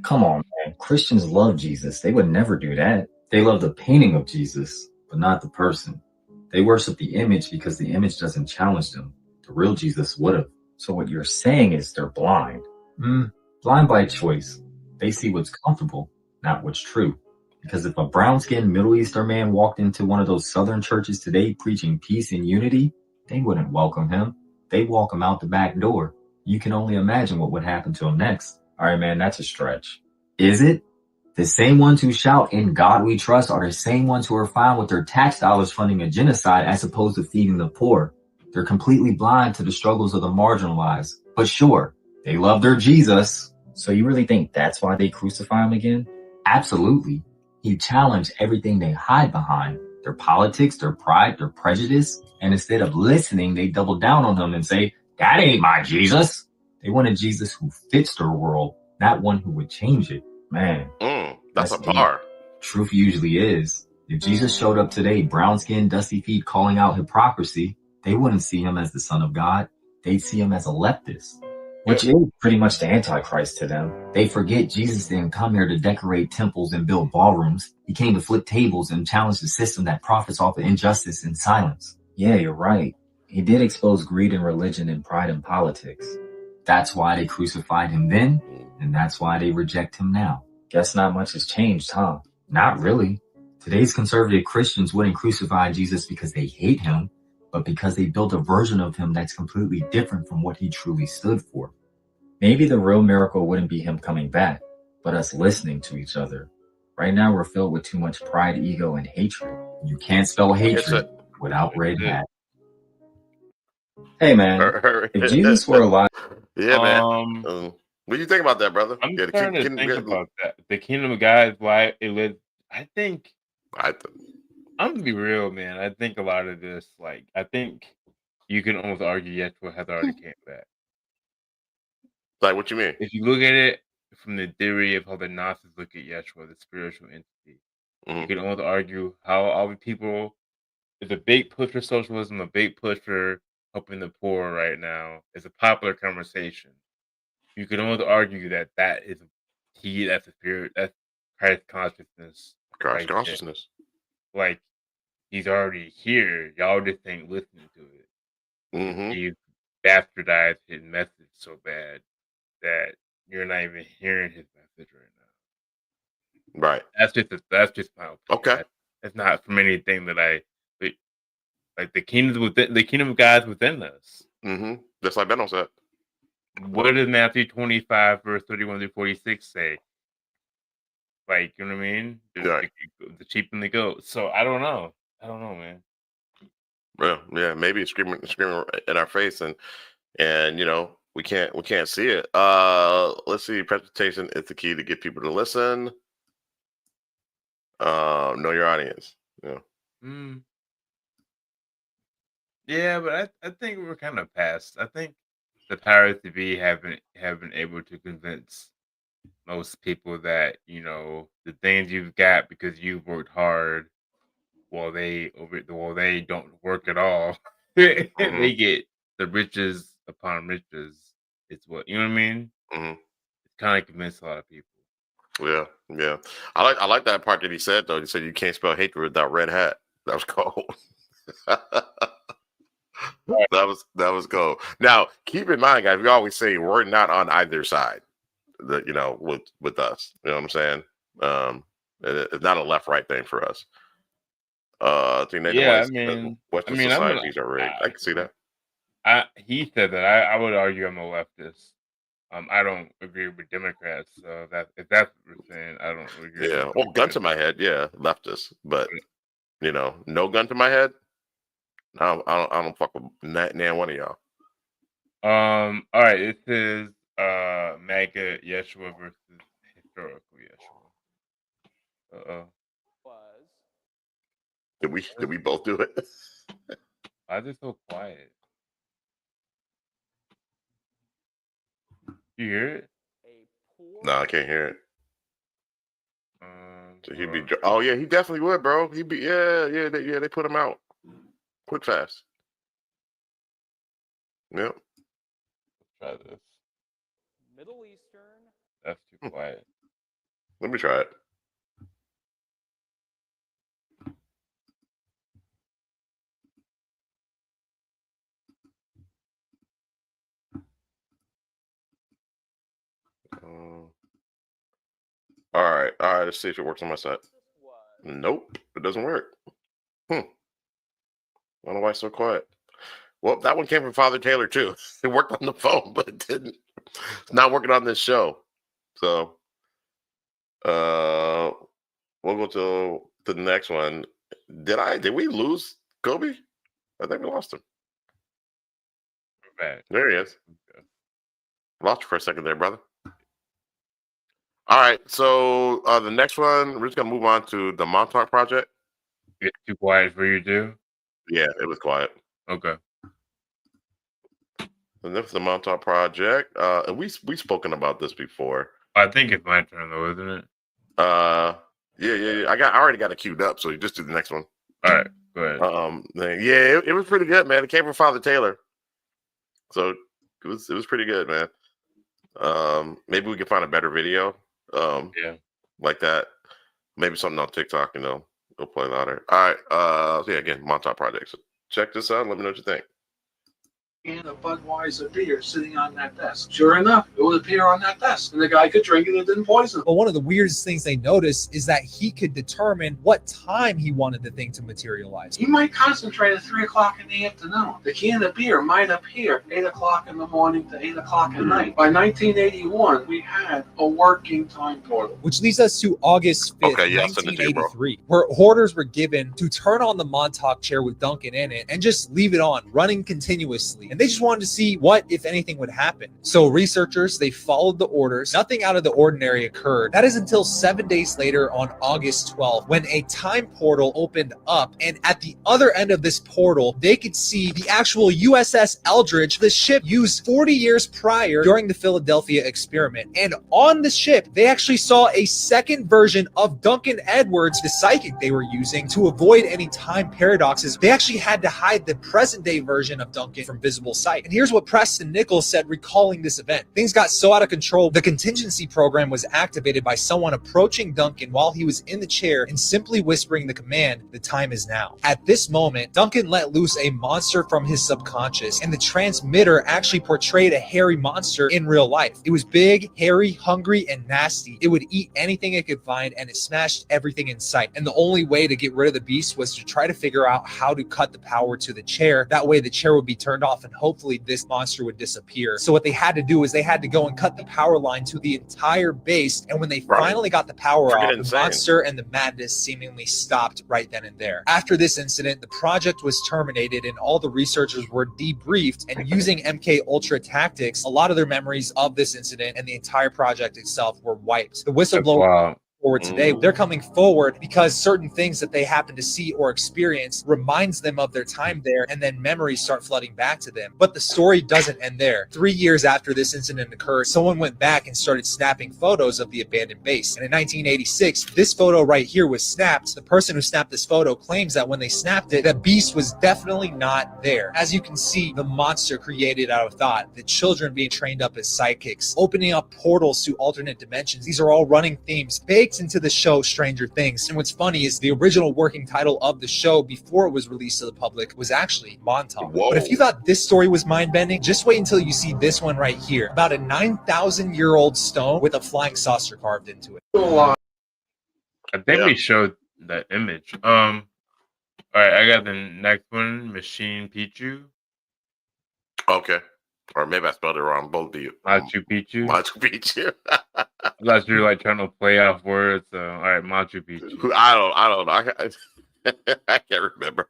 Come on, man. Christians love Jesus. They would never do that. They love the painting of Jesus, but not the person. They worship the image because the image doesn't challenge them. The real Jesus would have. So what you're saying is they're blind. Blind by choice. They see what's comfortable, not what's true. Because if a brown-skinned Middle Eastern man walked into one of those southern churches today preaching peace and unity, they wouldn't welcome him. They'd walk him out the back door. You can only imagine what would happen to him next. All right, man, that's a stretch. Is it? The same ones who shout, "In God we trust," are the same ones who are fine with their tax dollars funding a genocide as opposed to feeding the poor. They're completely blind to the struggles of the marginalized. But sure, they love their Jesus. So you really think that's why they crucify him again? Absolutely. He challenged everything they hide behind, their politics, their pride, their prejudice. And instead of listening, they double down on him and say, "That ain't my Jesus." They want a Jesus who fits their world, not one who would change it. Man, that's a deep. bar. Truth usually is. If Jesus showed up today, brown skin, dusty feet, calling out hypocrisy, they wouldn't see him as the Son of God. They'd see him as a leftist, which is pretty much the Antichrist to them. They forget Jesus didn't come here to decorate temples and build ballrooms. He came to flip tables and challenge the system that profits off of injustice and silence. Yeah, you're right. He did expose greed in religion and pride in politics. That's why they crucified him then, and that's why they reject him now. Guess not much has changed, huh? Not really. Today's conservative Christians wouldn't crucify Jesus because they hate him, but because they built a version of him that's completely different from what he truly stood for. Maybe the real miracle wouldn't be him coming back, but us listening to each other. Right now we're filled with too much pride, ego, and hatred. You can't spell hatred without red hat. Hey man, if Jesus were alive... Yeah, man. What do you think about that, brother? I'm starting to think about that. The Kingdom of God is why it was. I'm gonna be real, man. I think a lot of this, like, I think you can almost argue Yeshua has already came back. Like, what you mean? If you look at it from the theory of how the Gnostics look at Yeshua, the spiritual entity, you can almost argue how all the people. There's a big push for socialism, a big push for helping the poor right now. It's a popular conversation. You can almost argue that is that's the spirit, that's Christ consciousness. Christ consciousness. Like, he's already here. Y'all just ain't listening to it. He's bastardized his message so bad that you're not even hearing his message right now. Right. That's just my opinion. Okay. It's not from anything that like the kingdom of God is within us. Just like Benno said. What does Matthew 25 verse 31 through 46 say? Like, you know what I mean? The sheep and the goat. So I don't know, man. Well, yeah, maybe screaming in our face, and you know, we can't see it. Let's see. Presentation is the key to get people to listen. Know your audience. Yeah. Yeah, but I think we're kind of past. I think the powers to be have been able to convince most people that, you know, the things you've got because you've worked hard, while they don't work at all. They get the riches upon riches. It's what, you know what I mean? It's kind of convinced a lot of people. Yeah. I like that part that he said though. He said you can't spell hatred without red hat. That was cold. That was cold. Now, keep in mind, guys, we always say we're not on either side. You know, with us. You know what I'm saying? It's not a left-right thing for us. I think Western societies are rigged. I can see that. He said that. I would argue I'm a leftist. I don't agree with Democrats. So if that's what we're saying, I don't agree. Yeah. With Well, gun Democrats. to my head. Yeah, leftist. But no gun to my head. I don't fuck with nan one of y'all. All right. It says MAGA Yeshua versus historical Yeshua. Uh-oh. Did we both do it? Why is it so quiet? You hear it? No, I can't hear it. So he'd be. Bro. Oh yeah, he definitely would, bro. He'd be. Yeah. They put him out quick, fast. Yep. Let's try this. Middle Eastern. That's too quiet. Let me try it. All right. Let's see if it works on my side. Nope, it doesn't work. I don't know why it's so quiet. Well, that one came from Father Taylor too. It worked on the phone, but it didn't. It's not working on this show. So, we'll go to the next one. Did we lose Kobe? I think we lost him. We're back. There he is. Okay. Lost you for a second there, brother. All right, so the next one, we're just gonna move on to the Montauk Project. It's too quiet for you too? Yeah, it was quiet. Okay. And this is the Montauk Project. And we've spoken about this before. I think it's my turn though, isn't it? Yeah. I already got it queued up, so you just do the next one. All right, go ahead. Yeah, it was pretty good, man. It came from Father Taylor, so it was pretty good, man. Maybe we can find a better video. Yeah, like that. Maybe something on TikTok, it'll play louder. All right. So yeah, again, Montauk Project. So check this out. Let me know what you think. And a Budweiser beer sitting on that desk. Sure enough, it would appear on that desk, and the guy could drink it and it didn't poison him. But one of the weirdest things they noticed is that he could determine what time he wanted the thing to materialize. He might concentrate at 3 o'clock in the afternoon. The can of beer might appear 8 o'clock in the morning to 8 o'clock at night. By 1981, we had a working time portal. Which leads us to August 5th, 1983, where orders were given to turn on the Montauk chair with Duncan in it and just leave it on, running continuously. And they just wanted to see what, if anything, would happen. So researchers, they followed the orders. Nothing out of the ordinary occurred. That is until 7 days later on August 12th, when a time portal opened up. And at the other end of this portal, they could see the actual USS Eldridge, the ship used 40 years prior during the Philadelphia experiment. And on the ship, they actually saw a second version of Duncan Edwards, the psychic they were using to avoid any time paradoxes. They actually had to hide the present day version of Duncan from visible sight. And here's what Preston Nichols said recalling this event. Things got so out of control, the contingency program was activated by someone approaching Duncan while he was in the chair and simply whispering the command, "The time is now." At this moment, Duncan let loose a monster from his subconscious, and the transmitter actually portrayed a hairy monster in real life. It was big, hairy, hungry, and nasty. It would eat anything it could find, and it smashed everything in sight. And the only way to get rid of the beast was to try to figure out how to cut the power to the chair. That way the chair would be turned off and hopefully this monster would disappear. So what they had to do is they had to go and cut the power line to the entire base. And when they finally got the power off, the monster and the madness seemingly stopped right then and there. After this incident, the project was terminated and all the researchers were debriefed, and using MK Ultra tactics, a lot of their memories of this incident and the entire project itself were wiped. The whistleblower forward today, they're coming forward because certain things that they happen to see or experience reminds them of their time there, and then memories start flooding back to them. But the story doesn't end there. 3 years after this incident occurred, someone went back and started snapping photos of the abandoned base. And in 1986, this photo right here was snapped. The person who snapped this photo claims that when they snapped it, the beast was definitely not there. As you can see, the monster created out of thought, the children being trained up as psychics, opening up portals to alternate dimensions. These are all running themes baked into the show Stranger Things. And what's funny is the original working title of the show before it was released to the public was actually Montauk. But if you thought this story was mind-bending, just wait until you see this one right here, about a 9,000-year-old stone with a flying saucer carved into it. I think we showed that image. All right, I got the next one, Machine Pichu. Okay. Or maybe I spelled it wrong. Both of you. Machu Picchu. Machu Picchu. Unless you're like trying to play off words. So, all right, Machu Picchu. I don't know. I can't remember.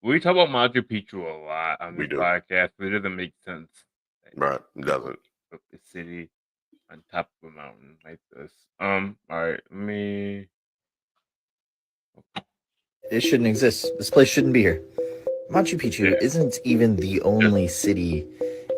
We talk about Machu Picchu a lot on this podcast, but it doesn't make sense. Right, it doesn't. A city on top of a mountain like this. All right, let me. It shouldn't exist. This place shouldn't be here. Machu Picchu isn't even the only city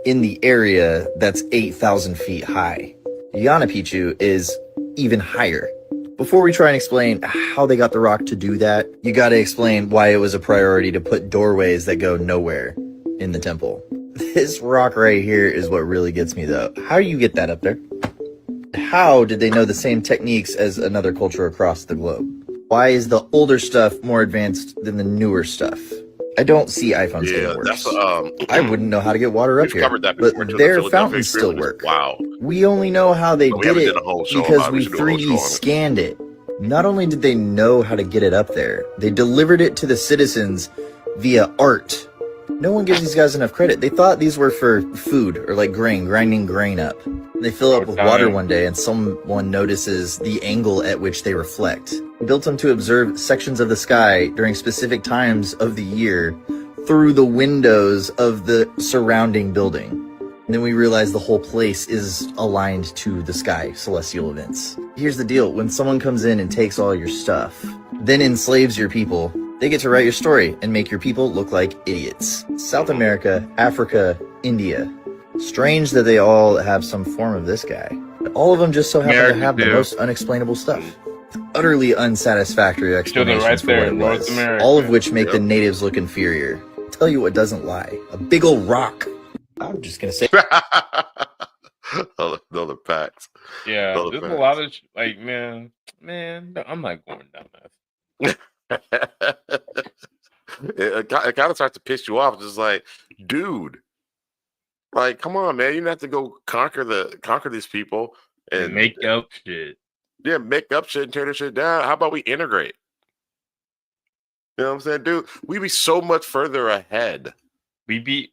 in the area that's 8,000 feet high. Yana Picchu is even higher. Before we try and explain how they got the rock to do that, you gotta explain why it was a priority to put doorways that go nowhere in the temple. This rock right here is what really gets me though. How do you get that up there? How did they know the same techniques as another culture across the globe? Why is the older stuff more advanced than the newer stuff? I don't see iPhones getting worse. I wouldn't know how to get water up here, but their fountains still work. Wow. We only know how they did it because we 3D scanned it. Not only did they know how to get it up there, they delivered it to the citizens via art. No one gives these guys enough credit. They thought these were for food or like grain, grinding grain up. They fill up with water one day and someone notices the angle at which they reflect. Built them to observe sections of the sky during specific times of the year through the windows of the surrounding building. And then we realize the whole place is aligned to the sky, celestial events. Here's the deal. When someone comes in and takes all your stuff, then enslaves your people, they get to write your story and make your people look like idiots. South America, Africa, India. Strange that they all have some form of this guy. But all of them just so happen to have the most unexplainable stuff. Utterly unsatisfactory explanations for what it was. All of which make the natives look inferior. I'll tell you what doesn't lie. A big old rock. I'm just gonna say Another facts. Yeah, there's a lot of like, man, I'm not going down that. It kind of starts to piss you off. Just like, dude, like, come on, man, you have to go conquer these people and make up shit. Yeah, make up shit and tear this shit down. How about we integrate? You know what I'm saying, dude? We be so much further ahead. They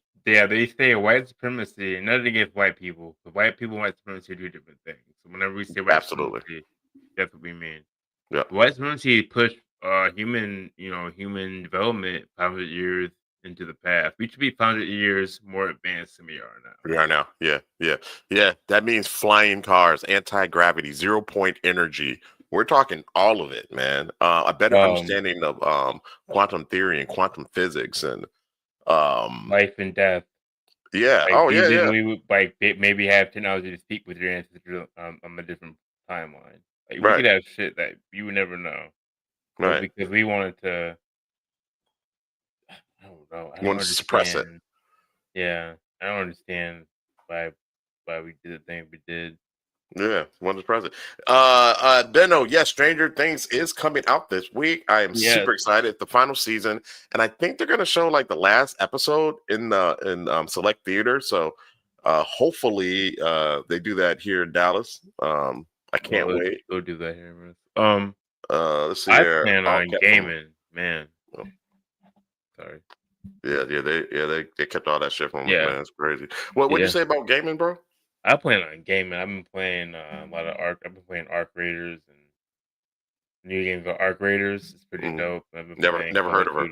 say white supremacy, nothing against white people. But white people and white supremacy are two different things. So whenever we say white supremacy, that's what we mean. Yeah. White supremacy pushed human development 500 years into the past. We should be 500 years more advanced than we are now. We are now. Yeah. That means flying cars, anti-gravity, 0-point energy. We're talking all of it, man. A better understanding of quantum theory and quantum physics and life and death. Yeah. Like, we would maybe have technology to speak with your ancestors on a different timeline. Like, we could have shit that you would never know. Right. Because we wanted to. I don't know. I don't wanted to suppress it. Yeah, I don't understand why we did the thing we did. Yeah, wanted to suppress it. Benno, yes, Stranger Things is coming out this week. I am super excited. It's the final season, and I think they're gonna show like the last episode in select theaters. So hopefully they do that here in Dallas. I can't wait. Go do that here, man. Let's see. I plan on gaming, man. Oh. Sorry. Yeah, they kept all that shit from us, man. It's crazy. What'd you say about gaming, bro? I plan on gaming. I've been playing a lot of Arc. I've been playing Arc Raiders and new games of Arc Raiders. It's pretty dope. I've been never heard of her.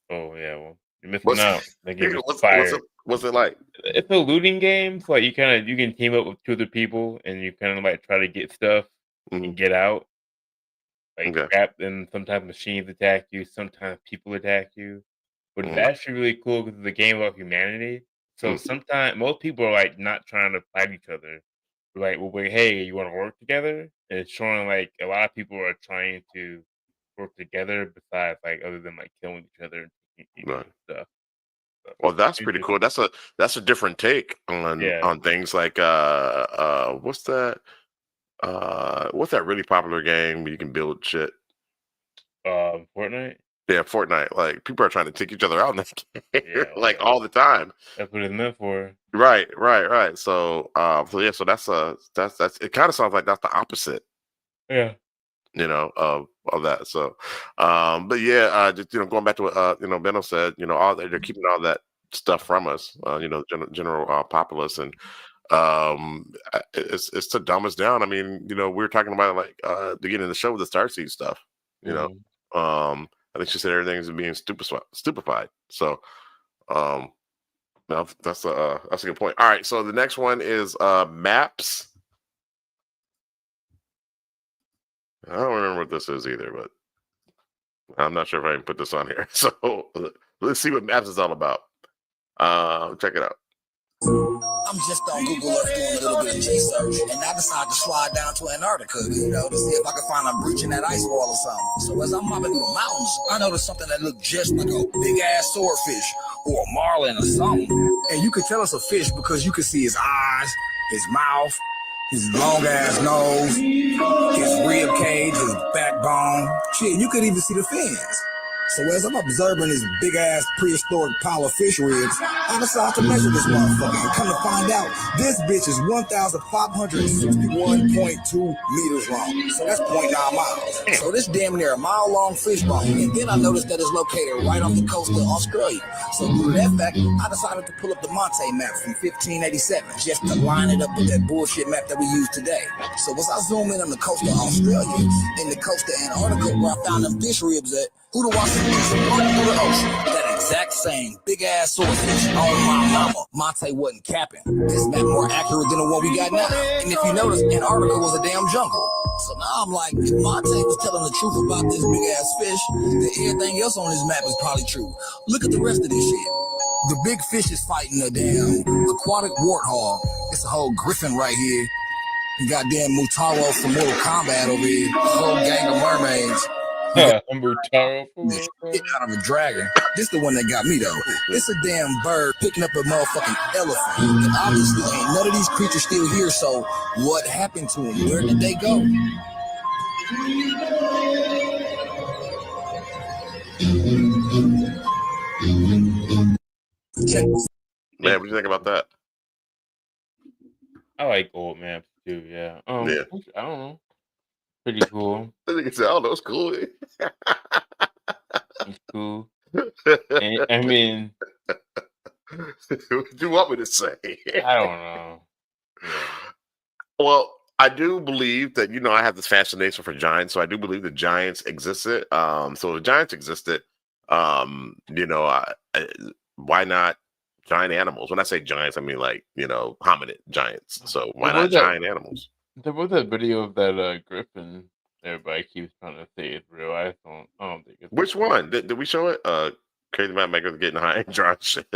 Oh yeah, well you're missing out. That game is fire. What's it like? It's a looting game. So like you can team up with 2 other people and you kind of like try to get stuff and get out. Like and sometimes machines attack you, sometimes people attack you. But it's actually really cool because it's a game about humanity. So sometimes most people are like not trying to fight each other. They're like, well, wait, hey, you want to work together? And it's showing like a lot of people are trying to work together besides like other than like killing each other and stuff. So, well, that's pretty cool. That's a different take on things like what's that really popular game where you can build shit? Fortnite? Yeah, Fortnite. Like people are trying to take each other out in that game, like all the time. That's what it's meant for. Right. So, so that's it. Kind of sounds like that's the opposite. Yeah. Of that. So, but yeah, just going back to what Benno said. They're keeping all that stuff from us, general populace, and it's to dumb us down. I mean, we were talking about like the beginning of the show with the Starseed stuff. I think she said everything's being stupefied. So, no, that's a good point. All right, so the next one is maps. I don't remember what this is either, but I'm not sure if I can put this on here. So let's see what maps is all about. Check it out. I'm just on Google Earth doing a little bit of G-search, and I decided to slide down to Antarctica, to see if I could find a breach in that ice wall or something. So as I'm mopping through the mountains, I noticed something that looked just like a big-ass swordfish or a marlin or something. And you could tell it's a fish because you could see his eyes, his mouth, his long-ass nose, his rib cage, his backbone. Shit, you could even see the fins. So as I'm observing this big-ass prehistoric pile of fish ribs, I decided to measure this motherfucker. And come to find out, this bitch is 1,561.2 meters long. So that's 0.9 miles. So this damn near a mile-long fish bone. And then I noticed that it's located right off the coast of Australia. So due to that fact, I decided to pull up the Monte map from 1587 just to line it up with that bullshit map that we use today. So as I zoom in on the coast of Australia and the coast of Antarctica where I found them fish ribs at, who do I see floating through the ocean? That exact same big-ass swordfish on my mama. Monte wasn't capping. This map more accurate than the one we got now. And if you notice, Antarctica was a damn jungle. So now I'm like, if Monte was telling the truth about this big-ass fish, then everything else on this map is probably true. Look at the rest of this shit. The big fish is fighting a damn aquatic warthog. It's a whole griffin right here. You goddamn Mutaro from Mortal Kombat over here. A whole gang of mermaids. Shit out of a dragon. This the one that got me though. It's a damn bird picking up a motherfucking elephant. And obviously ain't none of these creatures still here, so what happened to them? Where did they go? Man, what do you think about that? I like old maps too, yeah. I don't know. Pretty cool. I think it's it's cool. It's cool. And, I mean, what do you want me to say? I don't know. Yeah. Well, I do believe that I have this fascination for giants, so I do believe that giants existed. So if giants existed, why not giant animals? When I say giants, I mean like hominid giants. So why not giant animals? There was that video of that griffin. Everybody keeps trying to say it's real. I don't think it's. Which one? Did we show it? Crazy Map Maker getting high and dry shit.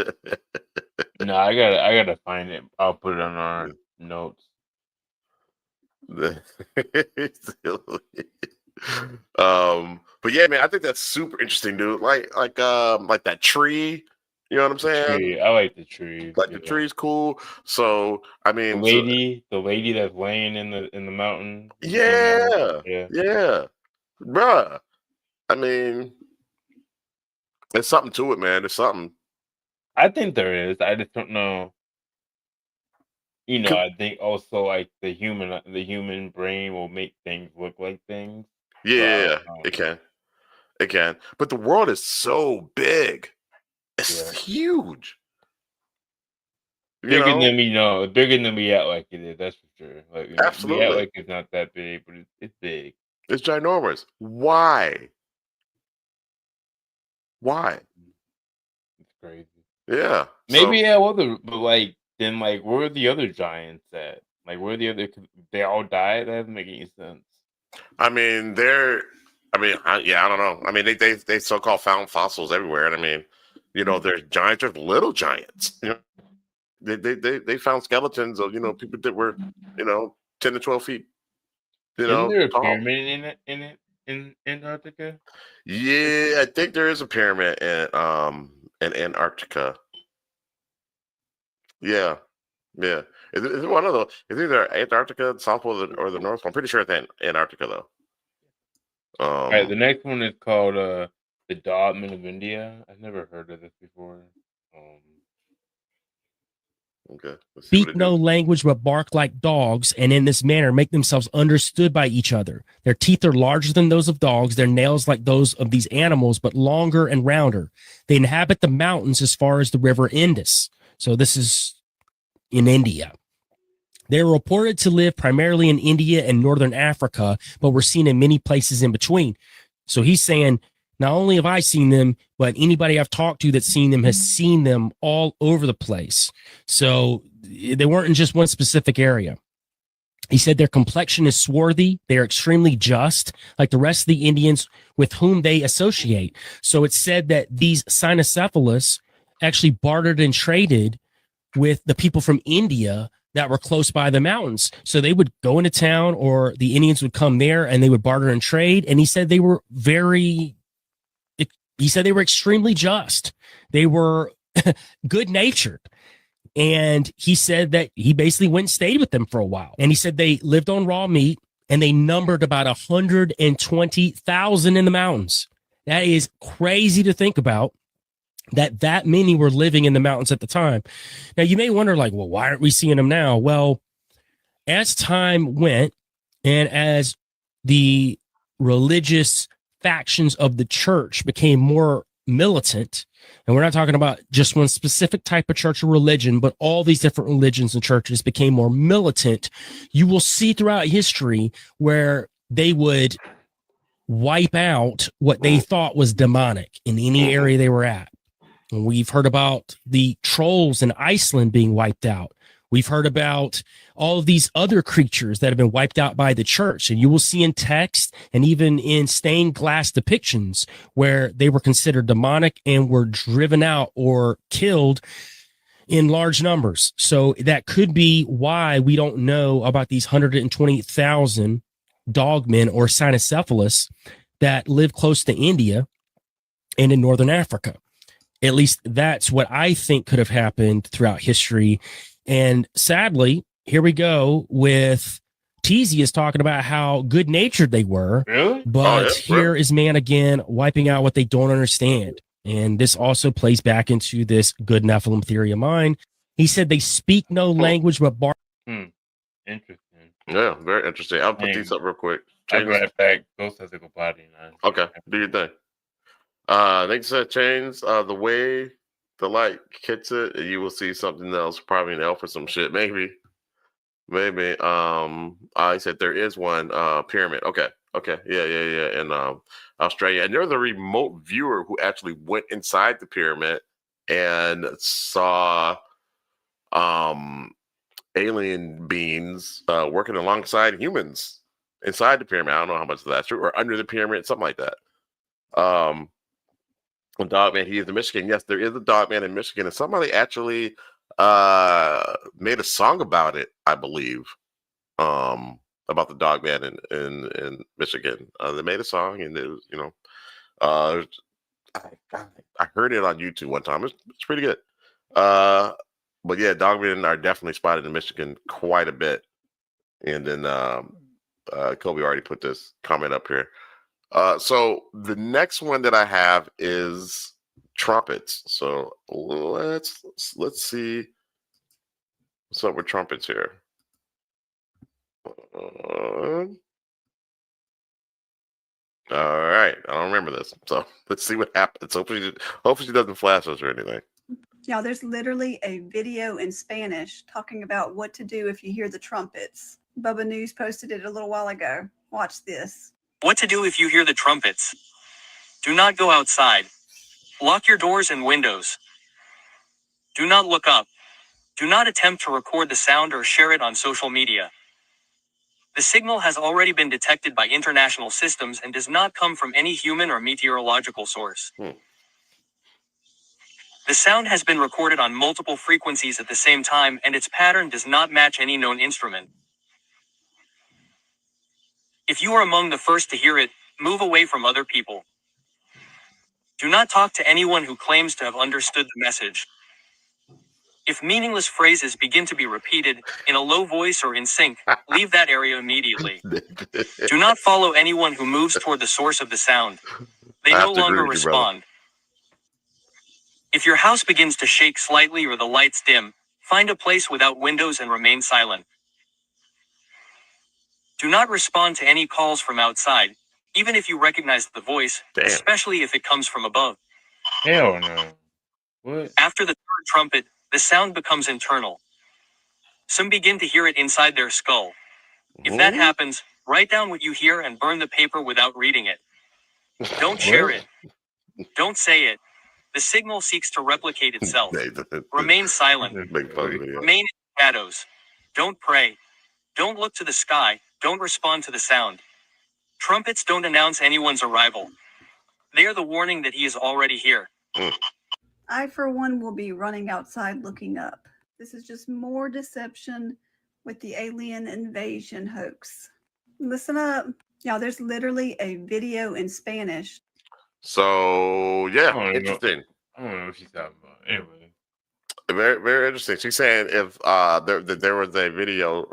No, I gotta find it. I'll put it on our notes. But yeah, man, I think that's super interesting, dude. Like that tree. You know what I'm saying? I like the tree. Like the tree's cool. So I mean, the lady that's laying in the mountain. Yeah, bruh. I mean, there's something to it, man. There's something. I think there is. I just don't know. I think also like the human brain will make things look like things. Yeah, it can. But the world is so big. It's huge. Bigger than we act like it is. That's for sure. Like absolutely, we act like it's not that big, but it's big. It's ginormous. Why? It's crazy. Yeah. Maybe but like then like where are the other giants at? Like where are the other? They all died. That doesn't make any sense. I mean, I don't know. I mean, they so-called found fossils everywhere, and I mean, there's giants, there's little giants. They found skeletons of people that were 10 to 12 feet. Isn't there a pyramid in Antarctica? Yeah, I think there is a pyramid in Antarctica. Yeah. Is it one of those? It's either Antarctica, South Pole, or the North Pole. I'm pretty sure it's Antarctica though. All right, the next one is called the Dogman of India. I've never heard of this before. Okay. Speak no language but bark like dogs, and in this manner make themselves understood by each other. Their teeth are larger than those of dogs, their nails like those of these animals, but longer and rounder. They inhabit the mountains as far as the river Indus. So this is in India. They are reported to live primarily in India and northern Africa, but were seen in many places in between. So he's saying, not only have I seen them, but anybody I've talked to that's seen them has seen them all over the place. So they weren't in just one specific area. He said their complexion is swarthy. They are extremely just, like the rest of the Indians with whom they associate. So it's said that these cynocephalists actually bartered and traded with the people from India that were close by the mountains. So they would go into town, or the Indians would come there and they would barter and trade. And he said they were extremely just. They were good natured. And he said that he basically went and stayed with them for a while. And he said they lived on raw meat, and they numbered about 120,000 in the mountains. That is crazy to think about, that many were living in the mountains at the time. Now, you may wonder, like, well, why aren't we seeing them now? Well, as time went, and as the religious factions of the church became more militant, and we're not talking about just one specific type of church or religion, but all these different religions and churches became more militant, you will see throughout history where they would wipe out what they thought was demonic in any area they were at. And we've heard about the trolls in Iceland being wiped out. We've heard about all of these other creatures that have been wiped out by the church. And you will see in text and even in stained glass depictions where they were considered demonic and were driven out or killed in large numbers. So that could be why we don't know about these 120,000 dogmen or cynocephalists that live close to India and in northern Africa. At least that's what I think could have happened throughout history. And sadly, here we go with Teasy is talking about how good natured they were. Really? But here is man again wiping out what they don't understand. And this also plays back into this good Nephilim theory of mine. He said they speak no language but bark. Interesting. Yeah, very interesting. I'll put these up real quick. I'll be right back. Go physical body. Okay, do your thing. They said change the way the light hits it, and you will see something else, probably an elf or some shit. Maybe. I said there is one pyramid. Okay. Yeah. In Australia, and there's a remote viewer who actually went inside the pyramid and saw alien beings working alongside humans inside the pyramid. I don't know how much of that's true, or under the pyramid, something like that. Dogman, he is in Michigan. Yes, there is a Dogman in Michigan, and somebody actually made a song about it, I believe, about the Dogman in Michigan. They made a song, and it was, I heard it on YouTube one time. It's pretty good. But yeah, Dogmen are definitely spotted in Michigan quite a bit. And then Kobe already put this comment up here. So the next one that I have is trumpets. So let's see what's up with trumpets here. All right, I don't remember this, so let's see what happens. Hopefully she doesn't flash us or anything. Yeah, there's literally a video in Spanish talking about what to do if you hear the trumpets. Bubba News posted it a little while ago. Watch this. What to do if you hear the trumpets. Do not go outside. Lock your doors and windows. Do not look up. Do not attempt to record the sound or share it on social media. The signal has already been detected by international systems and does not come from any human or meteorological source. The sound has been recorded on multiple frequencies at the same time, and its pattern does not match any known instrument. If you are among the first to hear it, move away from other people. Do not talk to anyone who claims to have understood the message. If meaningless phrases begin to be repeated, in a low voice or in sync, leave that area immediately. Do not follow anyone who moves toward the source of the sound. They no longer respond. If your house begins to shake slightly or the lights dim, Find a place without windows and remain silent. Do not respond to any calls from outside, even if you recognize the voice, especially if it comes from above. Hell no. What? After the third trumpet, the sound becomes internal. Some begin to hear it inside their skull. If that happens, write down what you hear and burn the paper without reading it. Don't share it. Don't say it. The signal seeks to replicate itself. Remain silent. Remain in shadows. Don't pray. Don't look to the sky. Don't respond to the sound. Trumpets don't announce anyone's arrival. They are the warning that he is already here. I, for one, will be running outside looking up. This is just more deception with the alien invasion hoax. Listen up. Y'all, there's literally a video in Spanish. So, yeah, interesting. I don't know what she's talking about. Anyway. Very, very interesting. She's saying if there was a video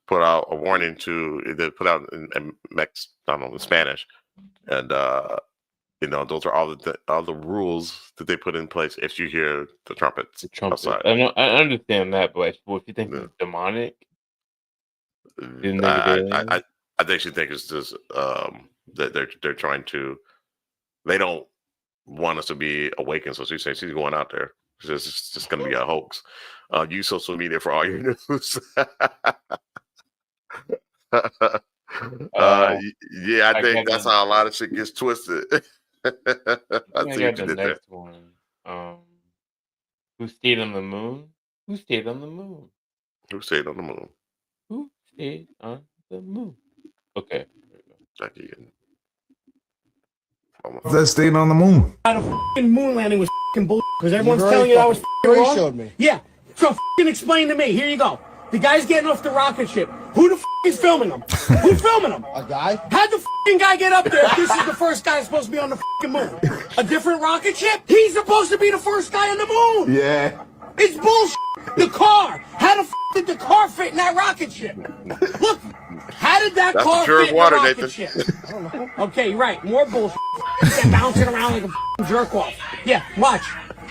put out, a warning they put out in Spanish, and those are all the rules that they put in place if you hear the trumpets. Outside. I understand that, but if you think it's demonic, I think she thinks it's just that they're trying to. They don't want us to be awakened, so she's saying she's going out there. It's just going to be a hoax. Use social media for all your news. Yeah, I think that's how a lot of shit gets twisted. I got the next one. Who stayed on the moon? Who stayed on the moon? Who stayed on the moon? Who stayed on the moon? Okay. That stayed on the moon. The fucking moon landing was fucking bullshit because everyone's telling you that was fucking wrong. Showed me. Yeah. So fucking explain to me. Here you go. The guy's getting off the rocket ship. Who the f is filming him? Who's filming him? A guy? How'd the fucking guy get up there if this is the first guy supposed to be on the fucking moon? A different rocket ship? He's supposed to be the first guy on the moon. Yeah. It's bullshit. The car. How the f did the car fit in that rocket ship? Look. How did that car fit in the rocket ship? I don't know. Okay, right. More bullshit. They're bouncing around like a f***ing jerk off. Yeah, watch.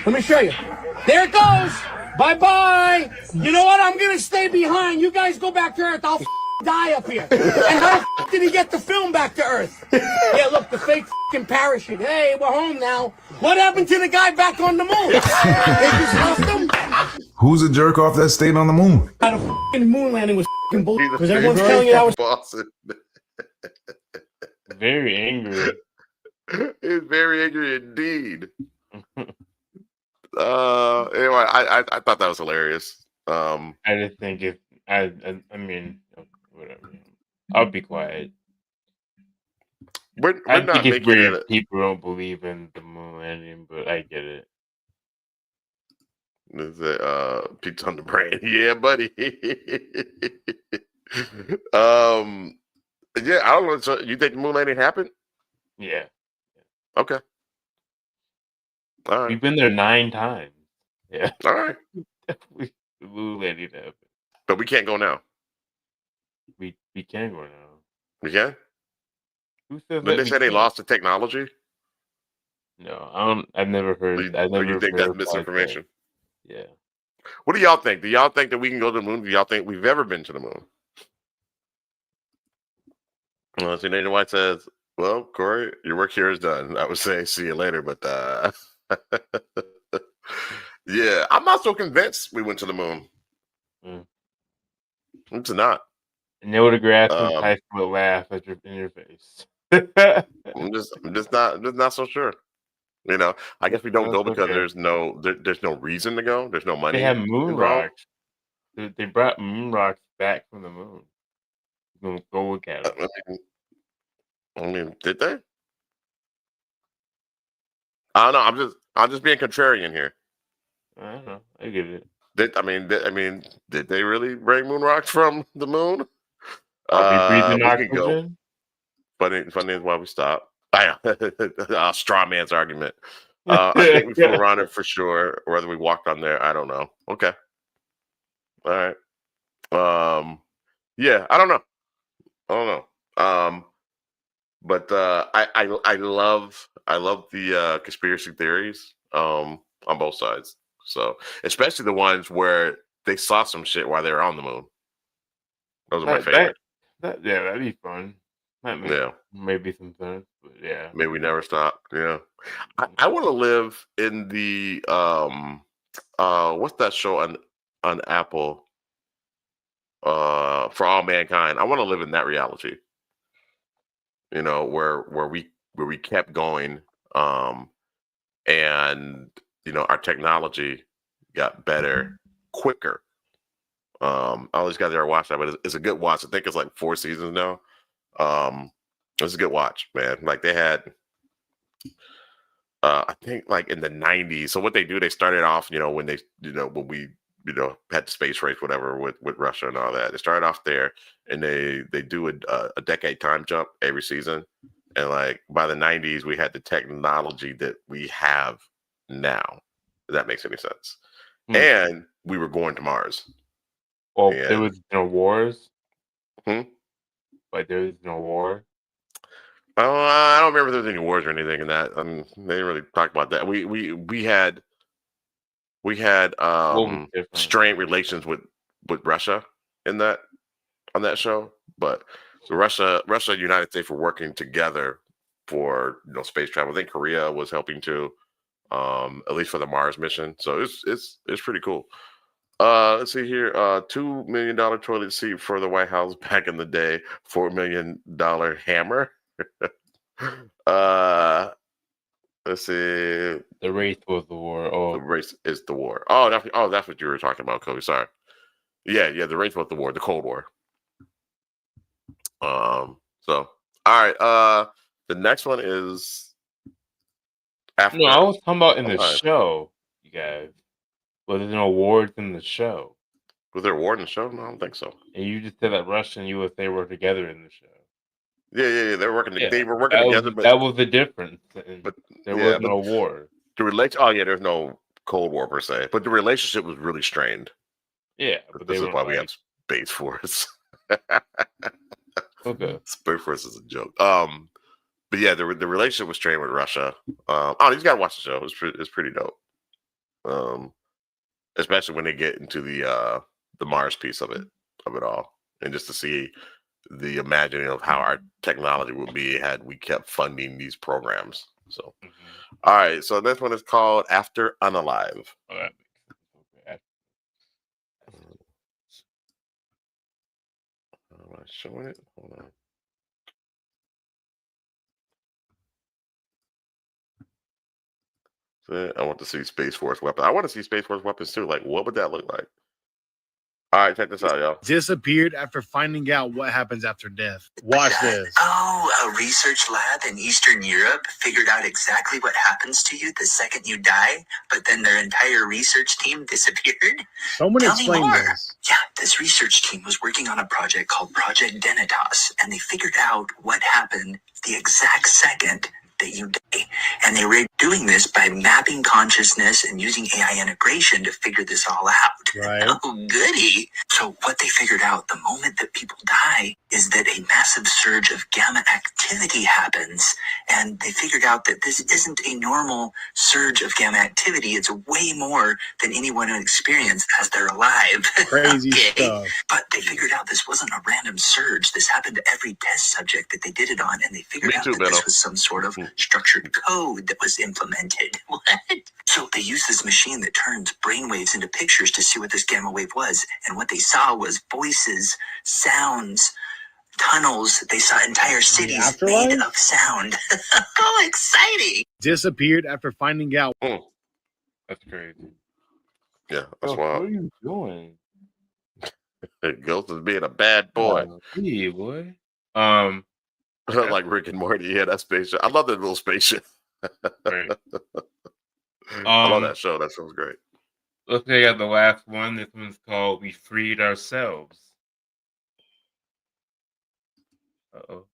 Let me show you. There it goes. Bye-bye. You know what? I'm going to stay behind. You guys go back to Earth. I'll die up here. And how the did he get the film back to Earth? Yeah, look, the fake parachute. Hey, we're home now. What happened to the guy back on the moon? They just left him? Who's a jerk off that stayed on the moon? How the moon landing was bullshit because everyone's telling you that was Boston. Very angry. He's very angry indeed. Anyway, I thought that was hilarious. I just think if I mean, whatever. I'll be quiet. We're I not think it's making weird it. people don't believe in the moon landing, but I get it. Is it pizza on the brain? Yeah, buddy. Yeah, I don't know. So you think the moon landing happened? Yeah. Okay. All right. We've been there 9 times. Yeah. All right. The moon landing happened. But we can't go now. We can go now. We can? Who says But that they we say they can't? lost the technology. No, I don't. I've never heard. I've Or never you think that's verified that. misinformation? Yeah. What do y'all think? Do y'all think that we can go to the moon? Do y'all think we've ever been to the moon? Well, see, Nathan White says, well, Corey, your work here is done. I would say see you later, but yeah, I'm not so convinced we went to the moon. It's not. Neil deGrasse Tyson would laugh at in your face. I'm just not so sure. You know, I guess we don't go because okay. there's no reason to go. There's no money. They have moon involved. rocks. They brought moon rocks back from the moon. Go look at it. I mean, did they? I don't know. I'm just being contrarian here. I don't know. I get it. Did they really bring moon rocks from the moon? Are we breathing we could go. oxygen? Funny is why we stopped. Straw man's argument. I think we flew around it for sure. Whether we walked on there, I don't know. Okay. All right. Yeah, I don't know. But I love the conspiracy theories on both sides. So especially the ones where they saw some shit while they were on the moon. Those are my favorite. Yeah, that'd be fun. Maybe some sense, but yeah. Maybe we never stop. Yeah. I want to live in the what's that show on Apple? For All Mankind. I want to live in that reality. You know, where we kept going, and you know, our technology got better quicker. I always got there to watch that, but it's a good watch. I think it's like 4 seasons now. It's a good watch, man. Like they had, I think like in the 90s. So what they do, they started off, you know, when we had the space race, whatever, with Russia and all that. They started off there, and they do a decade time jump every season. And like by the 90s, we had the technology that we have now. If that makes any sense. And we were going to Mars. Well, there was no wars. Like there was no war. I don't remember if there was any wars or anything in that. They didn't really talk about that. We had strained relations with Russia on that show, but so Russia and United States were working together for space travel. I think Korea was helping too, at least for the Mars mission. So it's pretty cool. Let's see here. $2 million toilet seat for the White House back in the day. $4 million hammer. Let's see. The race was the war. Oh, the race is the war. Oh, that's what you were talking about, Kobe. Sorry. Yeah. The race was the war. The Cold War. So all right. The next one is after. No, I was talking about in the show, you guys. Was there no awards in the show? Was there a war in the show? No, I don't think so. And you just said that Russia and USA were together in the show. Yeah. They were working. Yeah, they were working together. But that was the difference. But there was no war. There's no Cold War per se, but the relationship was really strained. Yeah, but this is why we have Space Force. Okay, Space Force is a joke. But yeah, the relationship was strained with Russia. You just gotta watch the show. It's pretty dope. Especially when they get into the Mars piece of it all, and just to see the imagining of how our technology would be had we kept funding these programs. So, all right. So this one is called After Unalive. Am I showing it? Hold on. So I want to see Space Force weapons. I want to see Space Force weapons too. Like, what would that look like? All right, check this out, y'all. Disappeared after finding out what happens after death. Watch this. Oh, a research lab in Eastern Europe figured out exactly what happens to you the second you die, but then their entire research team disappeared? Someone Tell me explain more. this. Yeah, this research team was working on a project called Project Denitas, and they figured out what happened the exact second that you die. And they were doing this by mapping consciousness and using AI integration to figure this all out. Right. Oh, goody. So what they figured out the moment that people die is that a massive surge of gamma activity happens. And they figured out that this isn't a normal surge of gamma activity. It's way more than anyone would experience as they're alive. Crazy stuff. But they figured out this wasn't a random surge. This happened to every test subject that they did it on. And they figured out that this was some sort of structured code that was implemented. What? So they used this machine that turns brainwaves into pictures to see what this gamma wave was. And what they saw was voices, sounds, tunnels. They saw entire cities made of sound. Oh, exciting. Disappeared after finding out. That's crazy. Yeah, that's What wild. are you doing? Ghost is being a bad boy. Hey, boy. Like Rick and Morty. Yeah, that spaceship. I love that little spaceship. Right. I love that show. That show's great. Looks like I got the last one. This one's called We Freed Ourselves. Uh-oh.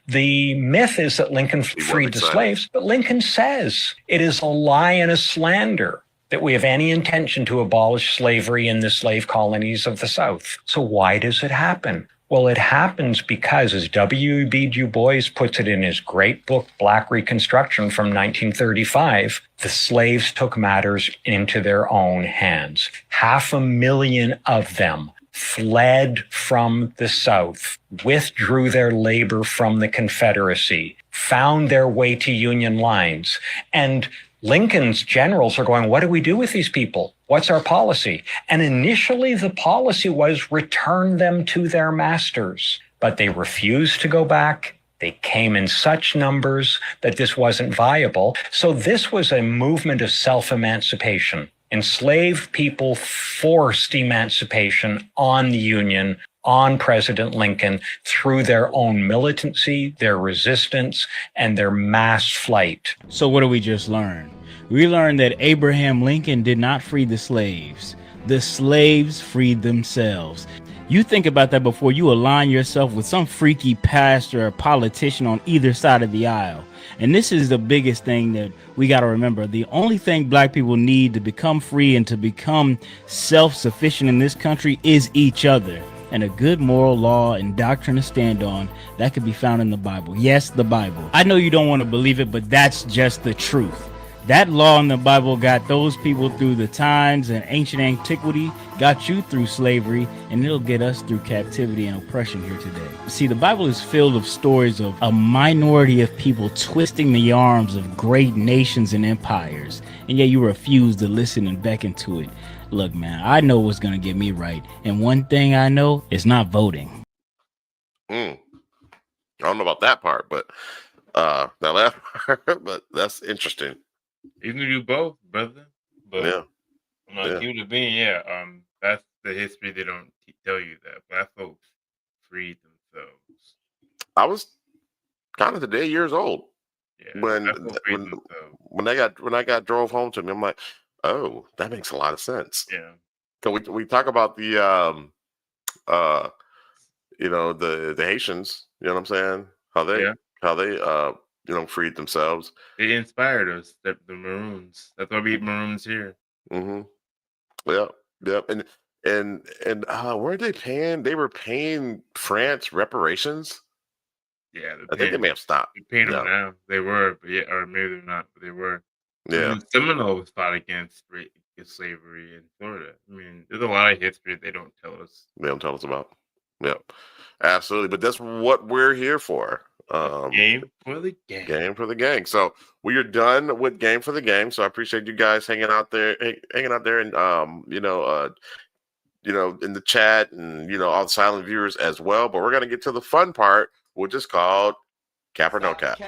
The myth is that Lincoln freed the slaves, but Lincoln says it is a lie and a slander that we have any intention to abolish slavery in the slave colonies of the South. So why does it happen? Well, it happens because, as W.E.B. Du Bois puts it in his great book, Black Reconstruction from 1935, the slaves took matters into their own hands. 500,000 of them fled from the South, withdrew their labor from the Confederacy, found their way to Union lines, and Lincoln's generals are going, what do we do with these people? What's our policy? And initially the policy was return them to their masters, but they refused to go back. They came in such numbers that this wasn't viable. So this was a movement of self-emancipation. Enslaved people forced emancipation on the Union, on President Lincoln, through their own militancy, their resistance, and their mass flight. So what do we just learn? We learned that Abraham Lincoln did not free the slaves. The slaves freed themselves. You think about that before you align yourself with some freaky pastor or politician on either side of the aisle. And this is the biggest thing that we got to remember. The only thing black people need to become free and to become self-sufficient in this country is each other. And a good moral law and doctrine to stand on that could be found in the Bible. Yes, the Bible. I know you don't want to believe it, but that's just the truth. That law in the Bible got those people through the times and ancient antiquity, got you through slavery, and it'll get us through captivity and oppression here today. See, the Bible is filled of stories of a minority of people twisting the arms of great nations and empires, and yet you refuse to listen and beckon to it. Look, man, I know what's going to get me right, and one thing I know is not voting. I don't know about that part, but that last part, but that's interesting. You can do both, brother. But yeah, human being, that's the history. They don't tell you that black folks freed themselves. I was kind of today years old when I got drove home to me. I'm like, oh, that makes a lot of sense. Yeah. So we talk about the the Haitians. You know what I'm saying? How they freed themselves. They inspired us. The Maroons. That's why we eat Maroons here. Mm-hmm. Yeah. And were they paying? They were paying France reparations. Yeah, I think they may have stopped. They're paying them now. They were, but or maybe they're not. But they were. Yeah. Seminoles fought against slavery in Florida. I mean, there's a lot of history they don't tell us. They don't tell us about. Yeah, absolutely. But that's what we're here for. Game for the gang. Game for the gang. So we are done with Game for the Gang. So I appreciate you guys hanging out there and in the chat and all the silent viewers as well. But we're gonna get to the fun part, which is called Cap or No Cap.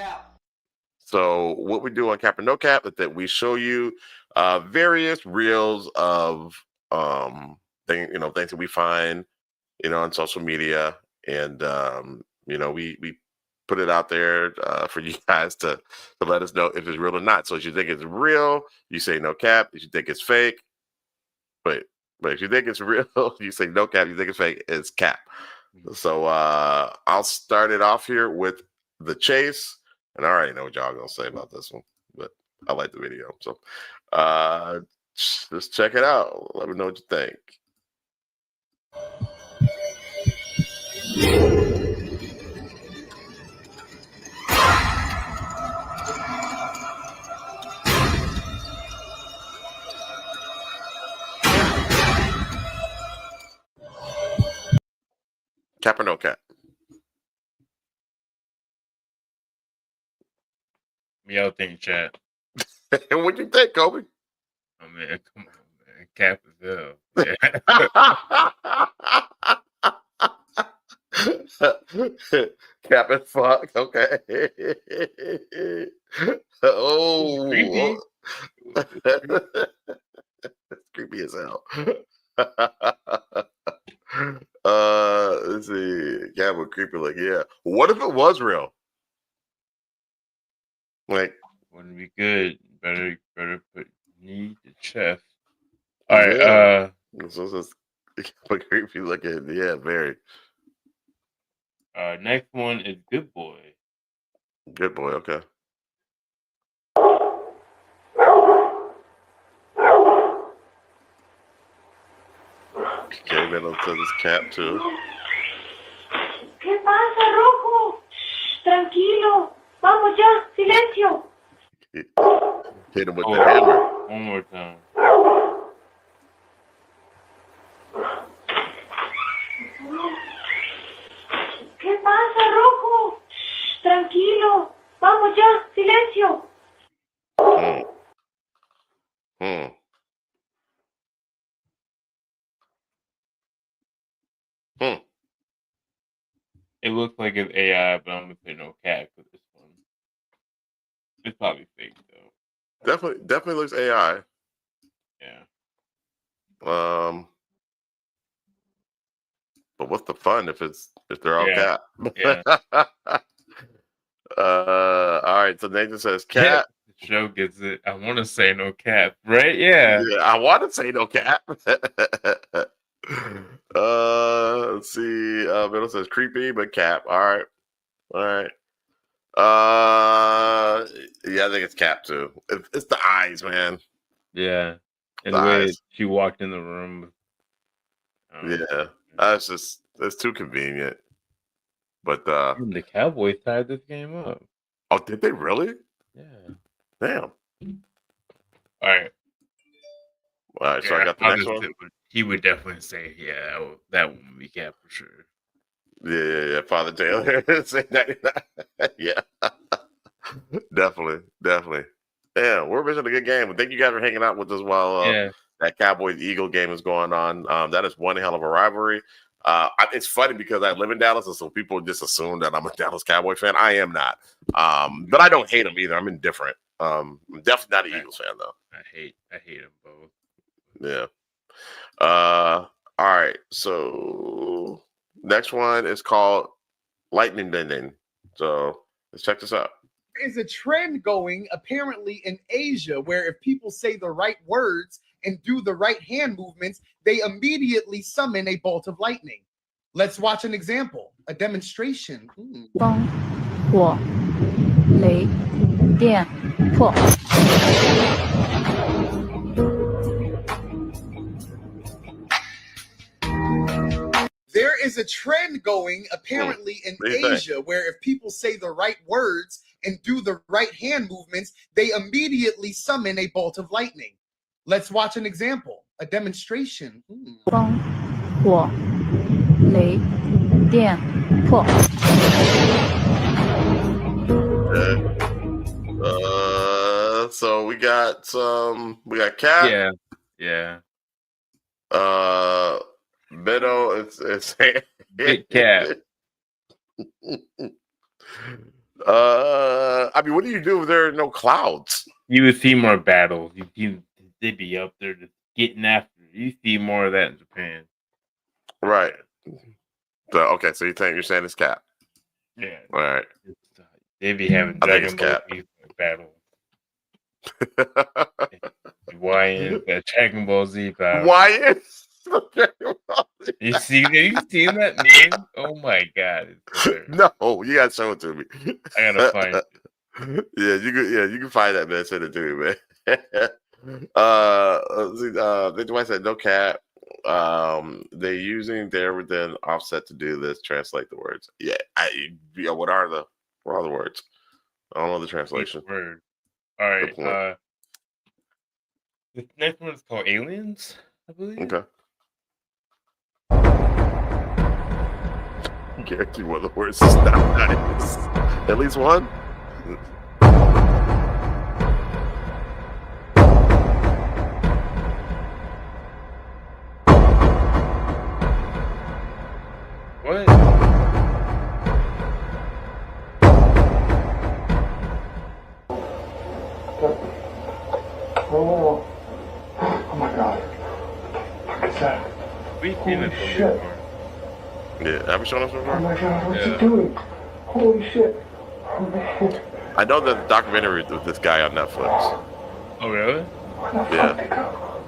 So what we do on Cap or No Cap is that we show you various reels of things that we find on social media, and we put it out there for you guys to let us know if it's real or not. So if you think it's real, you say no cap. If you think it's fake, but if you think it's real, you say no cap. You think it's fake, it's cap. So I'll start it off here with the chase, and I already know what y'all are gonna say about this one, but I like the video. So just check it out. Let me know what you think. Cap or no cap? Y'all think, chat. What'd you think, Kobe? Oh man, come on, man. Cap as hell. Cap and fuck. Okay. Oh, creepy. That's creepy as hell. Let's see. Cap was creepy. Like, yeah. What if it was real? Like, wouldn't be good. Better put knee to chest. All right. So creepy looking. Yeah, very. Next one is Good Boy. Good Boy. Okay. Came in onto this cap too. pasa, Rojo? Shh, tranquilo. Vamos ya, silencio. Hit him with the hammer. One more time. ¿Qué pasa, Rojo? Shh, tranquilo. Vamos ya, silencio. It looks like it's AI, but I'm gonna say no cat for this one. It's probably fake though. Definitely looks AI. Yeah. But what's the fun if they're all cat? Yeah. All right. So Nathan says cat. The show gets it. I want to say no cat, right? Yeah. I want to say no cat. Let's see. Middle says creepy, but cap. All right. Yeah, I think it's cap too. It's the eyes, man. Yeah. And the way she walked in the room. Yeah. That's too convenient. But the Cowboys tied this game up. Oh, did they really? Yeah. Damn. All right. So I got the next one. He would definitely say, yeah, that would be cap for sure. Yeah. Father Taylor. Say that. Yeah. Definitely. Yeah, we're missing a good game. Thank you guys for hanging out with us while that Cowboys-Eagle game is going on. That is one hell of a rivalry. It's funny because I live in Dallas, and so people just assume that I'm a Dallas Cowboy fan. I am not. But I don't hate them either. I'm indifferent. I'm definitely not an Eagles fan, though. I hate them both. Yeah. All right. So next one is called Lightning Ding. So let's check this out. Is a trend going apparently in Asia where if people say the right words and do the right hand movements, they immediately summon a bolt of lightning. Let's watch an example, a demonstration. 风火雷电破 There is a trend going apparently in Asia where if people say the right words and do the right hand movements, they immediately summon a bolt of lightning. Let's watch an example, a demonstration. 风火雷电破 So we got Cat. Yeah. Beto, it's Big Cat. I mean, what do you do if there are no clouds? You would see more battles. They'd be up there just getting after. You see more of that in Japan. Right. So okay, so you're saying it's Cat. Yeah. All right. They'd be having Dragon Ball Z battle. Why Dragon Ball Z battle? Why You seen that name? Oh my god! No, you gotta show it to me. I gotta find it. You can find that, man. Send it to me, man. I said no cat. They're using their then offset to do this. Translate the words. What are the words? I don't know the translation. Word. All right. The next one is called Aliens, I believe. Okay. I guarantee one of the words is not nice. At least one. What? Oh my god. What's that? We've seen it before. Yeah, have you shown us before? Oh my god, what's he doing? Holy shit. Oh man. I know the documentary with this guy on Netflix. Oh really? Yeah.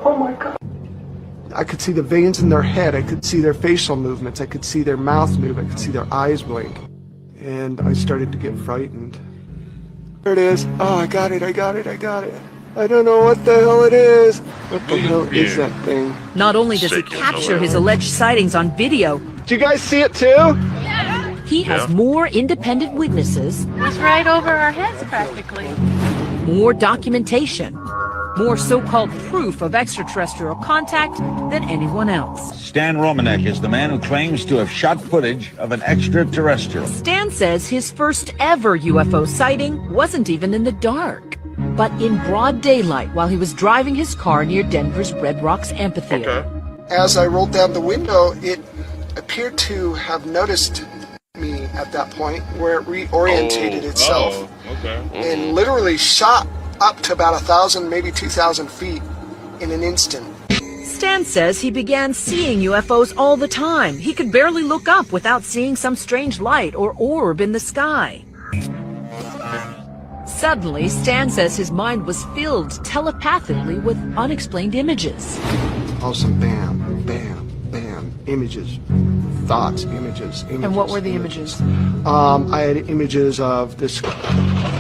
Oh my god. I could see the veins in their head. I could see their facial movements. I could see their mouth move. I could see their eyes blink. And I started to get frightened. There it is. Oh, I got it. I don't know what the hell it is. What the hell is that thing? Not only does it capture his alleged sightings on video. Do you guys see it too? Yeah. He has more independent witnesses. It was right over our heads, practically. More documentation, more so-called proof of extraterrestrial contact than anyone else. Stan Romanek is the man who claims to have shot footage of an extraterrestrial. Stan says his first ever UFO sighting wasn't even in the dark, but in broad daylight while he was driving his car near Denver's Red Rocks Amphitheater. As I rolled down the window, it appeared to have noticed me at that point, where it reorientated itself and literally shot up to about 1,000, maybe 2,000 feet in an instant. Stan says he began seeing UFOs all the time. He could barely look up without seeing some strange light or orb in the sky. Suddenly, Stan says his mind was filled telepathically with unexplained images. All of a sudden, bam, bam, bam, images, thoughts, images. And what were the images? I had images of this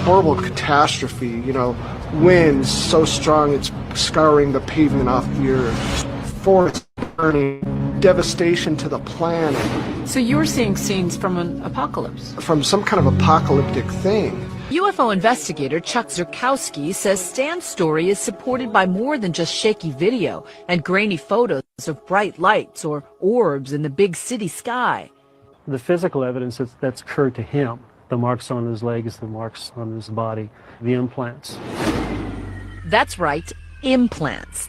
horrible catastrophe, you know, winds so strong it's scouring the pavement off the earth, forests burning, devastation to the planet. So you were seeing scenes from an apocalypse? From some kind of apocalyptic thing. UFO investigator Chuck Zurkowski says Stan's story is supported by more than just shaky video and grainy photos of bright lights or orbs in the big city sky. The physical evidence that's occurred to him, the marks on his legs, the marks on his body, the implants. That's right, implants.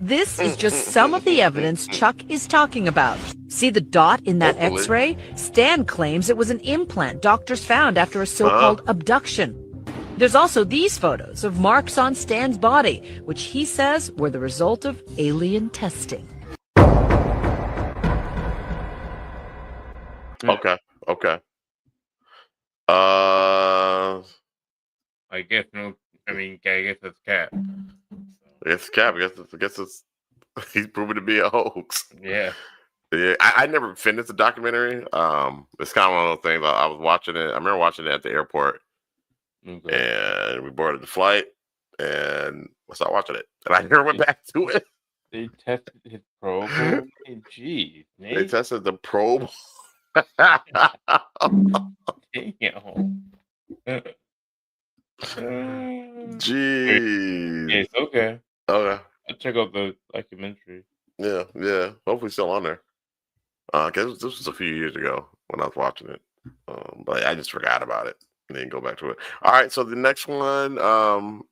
This is just some of the evidence Chuck is talking about. See the dot in that X-ray? Stan claims it was an implant doctors found after a so-called abduction. There's also these photos of marks on Stan's body, which he says were the result of alien testing. Okay. I guess no. I mean, I guess it's Cap. It's Cap. I guess it's he's proven to be a hoax. Yeah. Yeah. I never finished the documentary. It's kind of one of those things. I was watching it. I remember watching it at the airport, and we boarded the flight, and I started watching it, and I never went back to it. They tested his probe. Geez, Nate. They tested the probe. Jeez. It's okay. Okay. I'll check out the documentary. Yeah. Hopefully still on there. Cause this was a few years ago when I was watching it. But I just forgot about it and didn't go back to it. All right, so the next one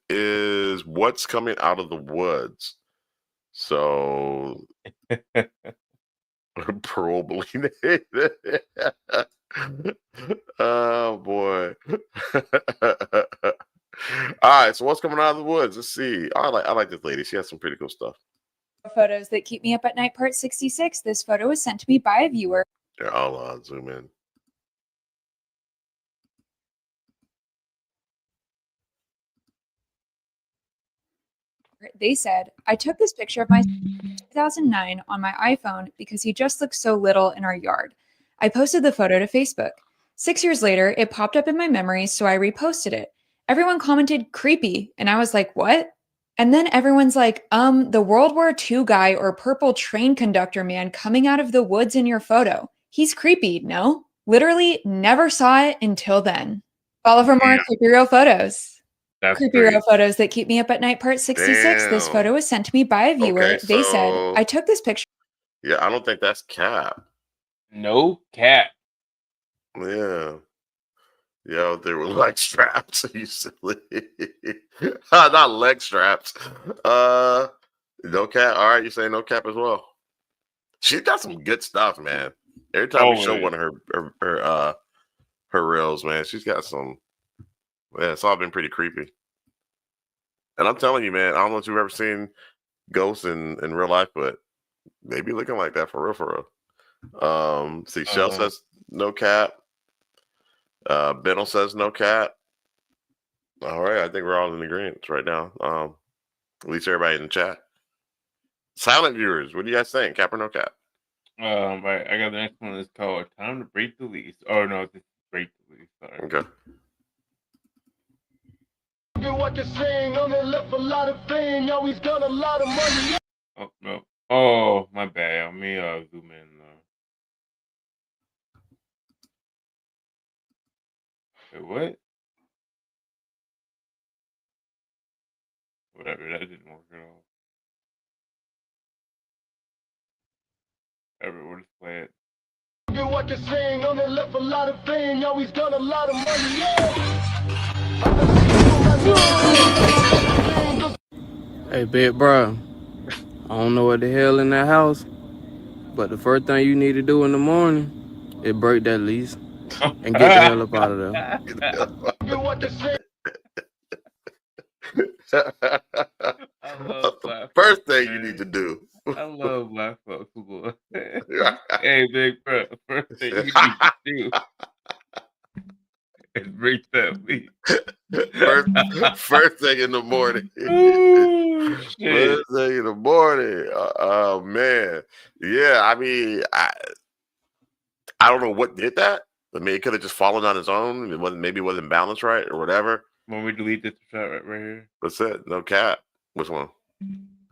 is What's Coming Out of the Woods. So probably. Oh boy. All right, so what's coming out of the woods? Let's see. I like this lady. She has some pretty cool stuff. Photos that keep me up at night, part 66. This photo was sent to me by a viewer. Yeah, I'll zoom in. They said, I took this picture of my 2009 on my iPhone because he just looks so little in our yard. I posted the photo to Facebook. 6 years later, it popped up in my memories, so I reposted it. Everyone commented creepy, and I was like, what? And then everyone's like, the World War II guy or purple train conductor man coming out of the woods in your photo. He's creepy, no? Literally never saw it until then. Follow for more creepy real photos. That's creepy real photos that keep me up at night, part 66. This photo was sent to me by a viewer. Okay, they said, I took this picture. Yeah, I don't think that's Cap. No Cap. Yeah. Yeah, there were leg straps. You silly. Not leg straps. No Cap. All right, you say no Cap as well. She's got some good stuff, man. Every time we show one of her reels, man, she's got some. Yeah, it's all been pretty creepy. And I'm telling you, man, I don't know if you've ever seen ghosts in real life, but they be looking like that for real. See, Shell says no Cap. Bennell says no Cap. All right, I think we're all in agreement right now. At least everybody in the chat. Silent viewers, what do you guys think? Cap or no Cap? Right, I got the next one. It's called Time to Break the Lease. Oh no, this is Break the Lease. Sorry. Okay. What you're saying, only left a lot of pain, always got a lot of money. Oh no. Oh, my bad. Let me zoom in. Wait, what? Whatever, that didn't work at all. Whatever, we'll just play it. What you're saying, on the left a lot of fame, always got a lot of money, Hey, big bro, I don't know what the hell in that house, but the first thing you need to do in the morning is break that lease and get the hell up out of there. First thing you need to do. I love black folks. Boy. Hey, big bro, first thing you need to do is break that lease. First thing in the morning. Ooh, shit. First thing in the morning. Oh man. Yeah, I mean, I don't know what did that. I mean, it could have just fallen on its own. Maybe it wasn't balanced right or whatever. When we delete this shot right here. What's that? No cap. Which one?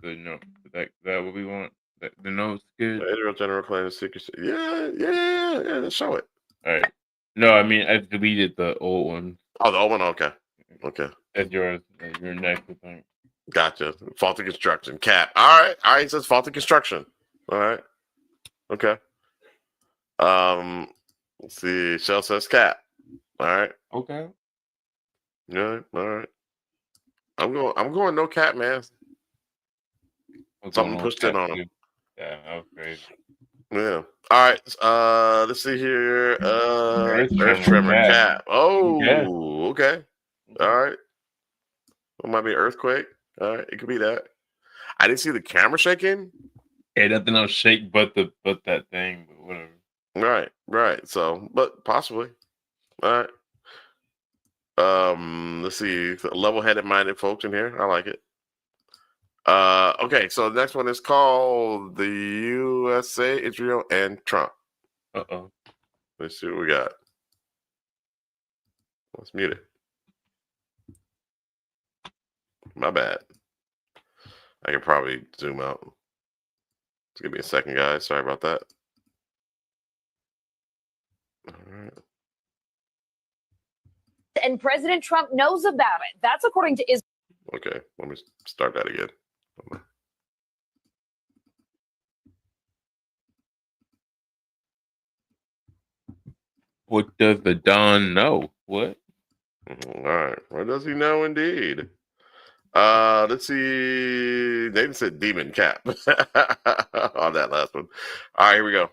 Good no. That what we want. The note's good. General claims secrecy. Yeah. Let's show it. All right. No, I mean I deleted the old one. Oh, the old one. Okay. That's yours. Your next thing. Gotcha. Faulty construction. Cap. All right. It says faulty construction. All right. Okay. Let's see. Shell says cap. All right. Okay. Yeah. All right. I'm going no cap, man. Something pushed in on him. Yeah, that was crazy. Yeah. All right. Let's see here. Earth tremor cap. Oh, yeah. Okay. All right. It might be an earthquake. All right. It could be that. I didn't see the camera shaking. Yeah, nothing else shake but that thing, but whatever. Right. So, but possibly. All right. Let's see. Level-headed minded folks in here. I like it. Okay, so the next one is called the USA, Israel, and Trump. Let's see what we got. Let's mute it. My bad. I can probably zoom out. Just give me a second, guys. Sorry about that. All right. And President Trump knows about it. That's according to Israel. Okay, let me start that again. What does the Don know? What? All right. What does he know indeed? Let's see. Nathan said demon cap on that last one. All right, here we go.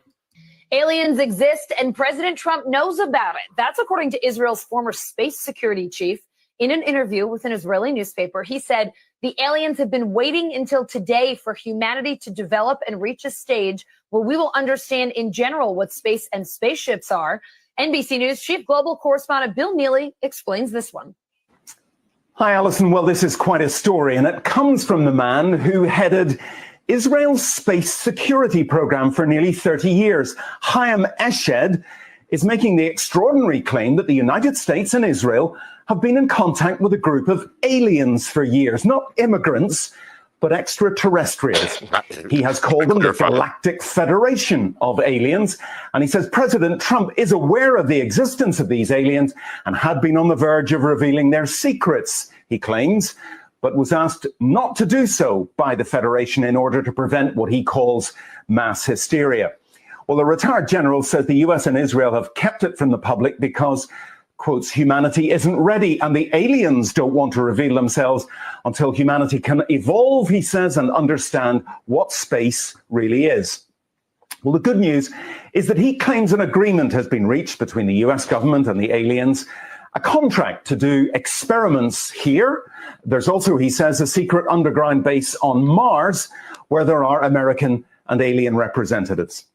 Aliens exist and President Trump knows about it. That's according to Israel's former space security chief. In an interview with an Israeli newspaper, he said the aliens have been waiting until today for humanity to develop and reach a stage where we will understand in general what space and spaceships are. NBC News chief global correspondent Bill Neely explains this one. Hi, Alison. Well, this is quite a story, and it comes from the man who headed Israel's space security program for nearly 30 years. Chaim Eshed is making the extraordinary claim that the United States and Israel have been in contact with a group of aliens for years, not immigrants, but extraterrestrials. He has called them the Galactic Federation of Aliens, and he says President Trump is aware of the existence of these aliens and had been on the verge of revealing their secrets, he claims, but was asked not to do so by the Federation in order to prevent what he calls mass hysteria. Well, the retired general says the US and Israel have kept it from the public because, quotes, humanity isn't ready and the aliens don't want to reveal themselves until humanity can evolve, he says, and understand what space really is. Well, the good news is that he claims an agreement has been reached between the US government and the aliens, a contract to do experiments here. There's also, he says, a secret underground base on Mars where there are American and alien representatives.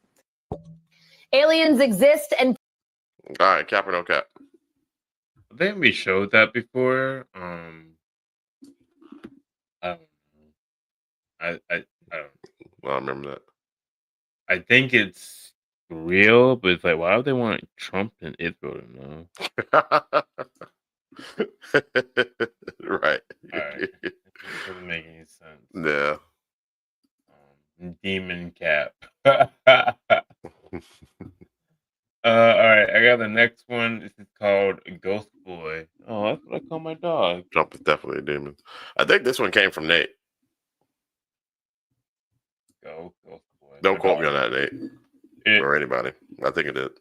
Aliens exist and... All right, cap or no cap? I think we showed that before. I don't know. I don't know. Well, I remember that. I think it's real, but it's like, why would they want Trump and Israel to know? Right. All right. It doesn't make any sense. Yeah. Demon cap. All right, I got the next one. This is called Ghost boy. Oh, that's what I call my dog. Trump is definitely a demon. I think this one came from Nate. Ghost boy. Don't quote me on that, Nate. Or anybody. I think it did.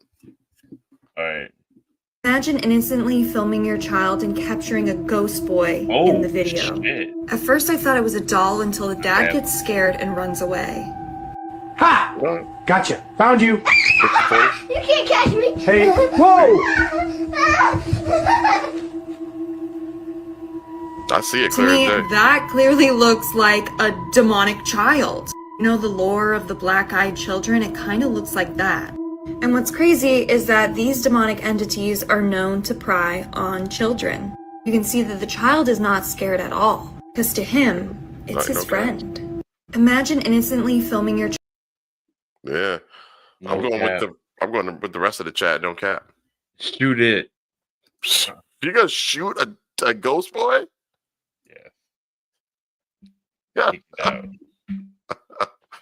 All right. Imagine innocently filming your child and capturing a ghost boy in the video. Shit. At first I thought it was a doll until the dad gets scared and runs away. Ha! Gotcha. Found you. You can't catch me. Hey, whoa! I see it To clear me, as day. that clearly looks like a demonic child. You know the lore of the black-eyed children? It kind of looks like that. And what's crazy is that these demonic entities are known to pry on children. You can see that the child is not scared at all, because to him, it's his friend. Imagine innocently filming your child. Yeah. I'm going with the rest of the chat, don't cap. Shoot it. You gonna shoot a ghost boy? Yeah.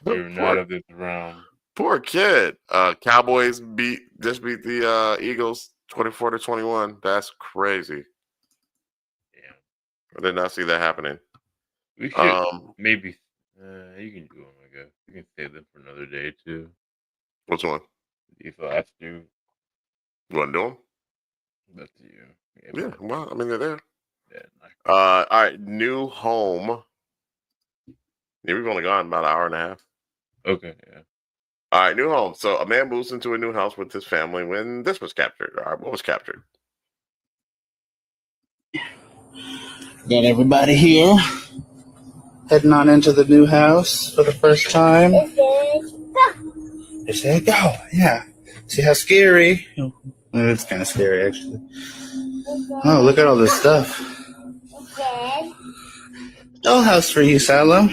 You're not of this realm. Poor kid. Cowboys just beat the Eagles 24-21. That's crazy. Yeah. I did not see that happening. We should maybe you can do them, I guess. You can save them for another day too. Which one? These last two. You want to do them? That's you. Yeah, well, I mean, they're there. Yeah. All right, new home. Yeah, we've only gone about an hour and a half. Okay, yeah. All right, new home. So a man moves into a new house with his family when this was captured. All right, what was captured? Got everybody here. Heading on into the new house for the first time. They say go. Yeah. See how scary? It's kind of scary, actually. Oh, look at all this stuff. Dollhouse for you, Salo.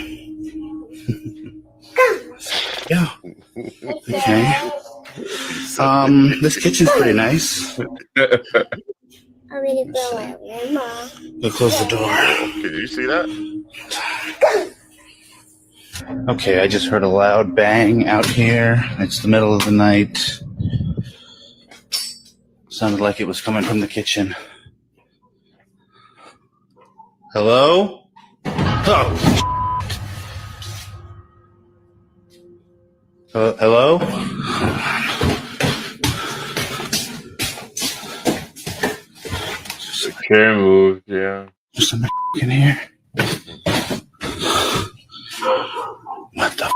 Yeah. Okay. This kitchen's pretty nice. I'm gonna go out, Grandma. Go close the door. Did you see that? Okay, I just heard a loud bang out here. It's the middle of the night. Sounded like it was coming from the kitchen. Hello? Oh. Hello? The chair moved, yeah. There's somebody in here. What the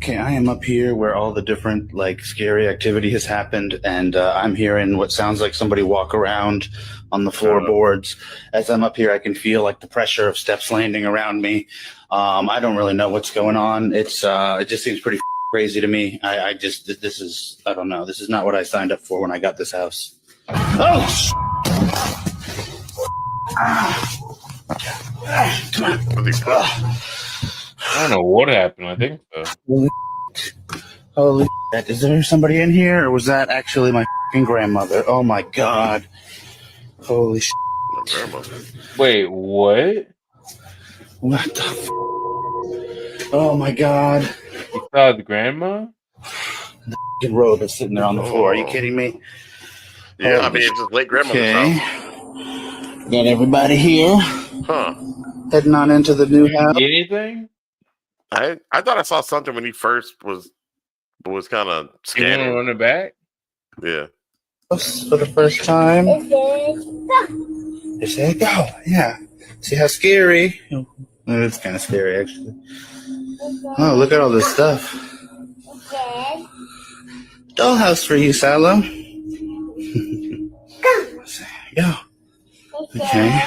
Okay, I am up here where all the different, scary activity has happened, and I'm hearing what sounds like somebody walk around on the floorboards. As I'm up here, I can feel, the pressure of steps landing around me. I don't really know what's going on. It just seems pretty crazy to me. I don't know. This is not what I signed up for when I got this house. Oh, come on. I don't know what happened. I think so. Holy shit. Is there somebody in here, or was that actually my grandmother? Oh my god. Holy shit. My grandmother. Wait, what? What the Oh my god. You saw the grandma? The robe is sitting there on the floor. Are you kidding me? Yeah, I mean, it's his late grandmother's house. Got everybody here. Huh. Heading on into the new house. Anything? I thought I saw something when he first was kind of scanning. You want to run it back? Yeah. For the first time. They say go. Yeah. See how scary? It's kind of scary, actually. Oh, look at all this stuff. Dollhouse for you, Salo. Go. Okay.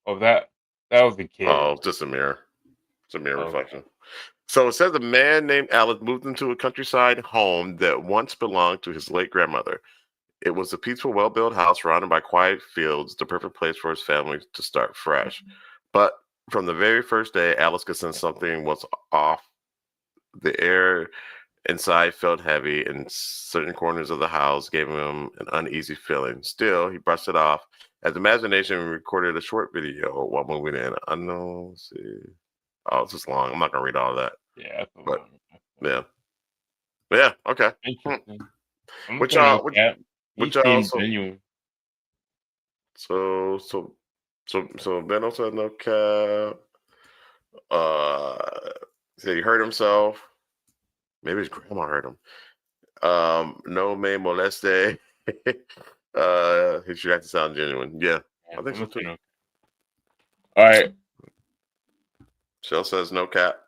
Oh, that was the kid. Oh, just a mirror. It's a mirror reflection. So it says a man named Alex moved into a countryside home that once belonged to his late grandmother. It was a peaceful, well-built house surrounded by quiet fields, the perfect place for his family to start fresh. But from the very first day, Alex could sense something was off. The air inside felt heavy, and certain corners of the house gave him an uneasy feeling. Still, he brushed it off. As imagination recorded a short video while moving in. I know. Let's see. Oh, it's just long. I'm not gonna read all of that. Yeah, but yeah. But yeah. Okay. Interesting. Which y'all? So, So Benno said no cap. So he hurt himself. Maybe his grandma hurt him. No me moleste. He should have to sound genuine. Yeah, I think so too. All right. Shell says no cap.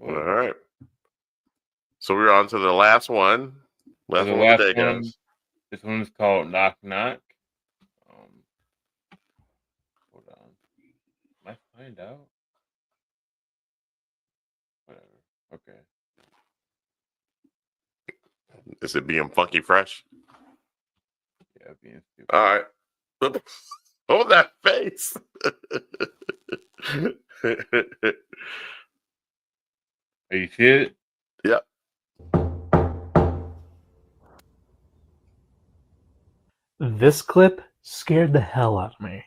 All right. So we're on to the last one. Last one of the day, guys. This one is called Knock Knock. Hold on. Might find out. Whatever. Okay. Is it being funky fresh? Yeah, being stupid. All right. Hold that face. Are you see it? Yep. This clip scared the hell out of me.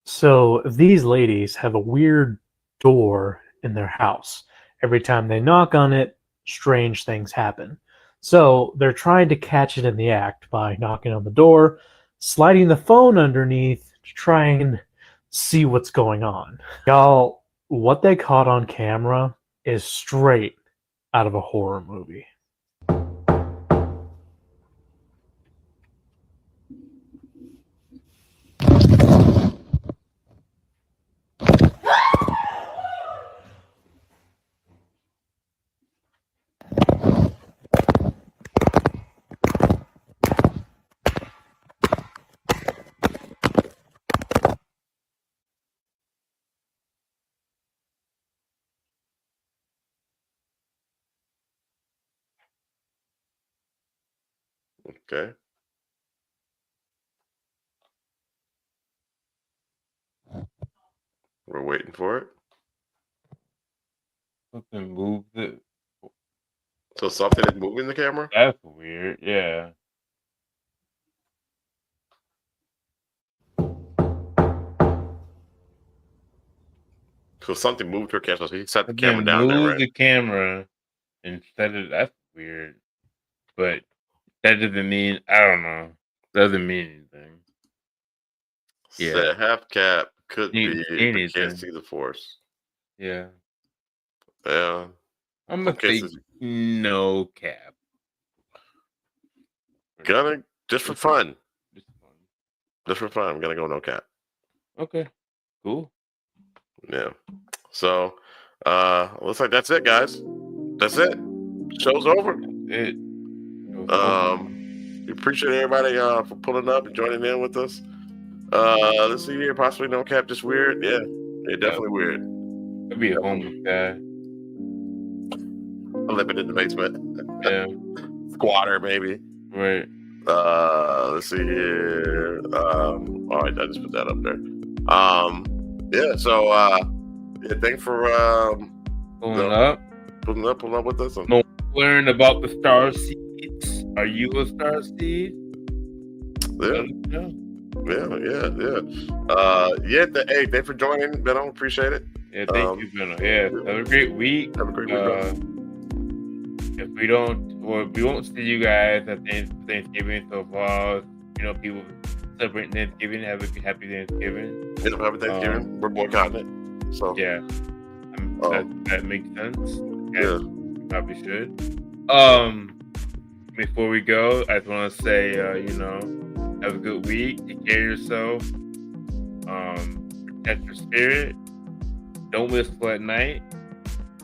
So these ladies have a weird door in their house. Every time they knock on it, strange things happen. So they're trying to catch it in the act by knocking on the door, sliding the phone underneath to try and see what's going on. Y'all, what they caught on camera is straight out of a horror movie. Okay. We're waiting for it. Something moved it. So something is moving the camera? That's weird. Yeah. So something moved her camera. So he set the camera down there, right? The camera instead of that's weird. But that doesn't mean I don't know. Doesn't mean anything. Yeah. The half cap could be anything. Can't see the force. Yeah. Yeah. I'm gonna say no cap. Gonna just for fun. Just for fun. I'm gonna go no cap. Okay. Cool. Yeah. So looks like that's it, guys. That's it. Show's over. We appreciate everybody for pulling up and joining in with us. Let's see here, possibly no cap, just weird. Yeah, definitely weird. Could be a homeless guy. Living in the basement. Yeah. Squatter, maybe. Right. Let's see here. All right, I just put that up there. Yeah, so thanks for pulling up with us. No, learn about the Starseeds. Are you a Starseed? Yeah. Yeah. Hey, thanks for joining, Benno. Appreciate it. Yeah, thank you, Benno. Yeah, have a great week. Have a great week. If we won't see you guys at Thanksgiving. So far, people celebrating Thanksgiving. Have a happy Thanksgiving. Yeah, happy Thanksgiving. We're boycotting it. So yeah, that makes sense. Yeah, probably should. Before we go, I just want to say, have a good week. Take care of yourself. Protect your spirit. Don't whistle at night.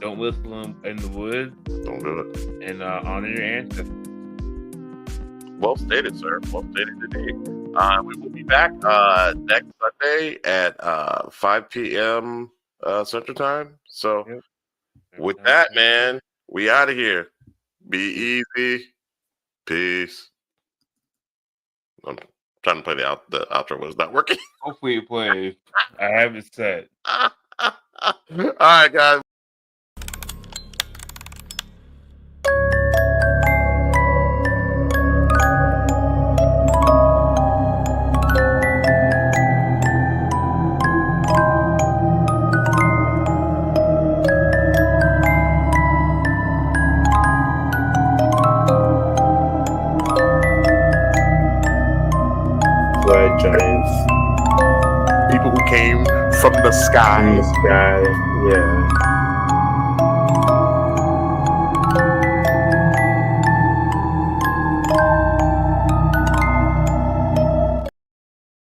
Don't whistle in the woods. Don't do it. And honor your ancestors. Well stated, sir. Well stated indeed. We will be back next Sunday at 5 p.m. Central Time. So with that, man, we out of here. Be easy. Peace. I'm trying to play the outro, but it's not working. Hopefully it plays. I have it set. All right, guys. came from the sky. Yeah.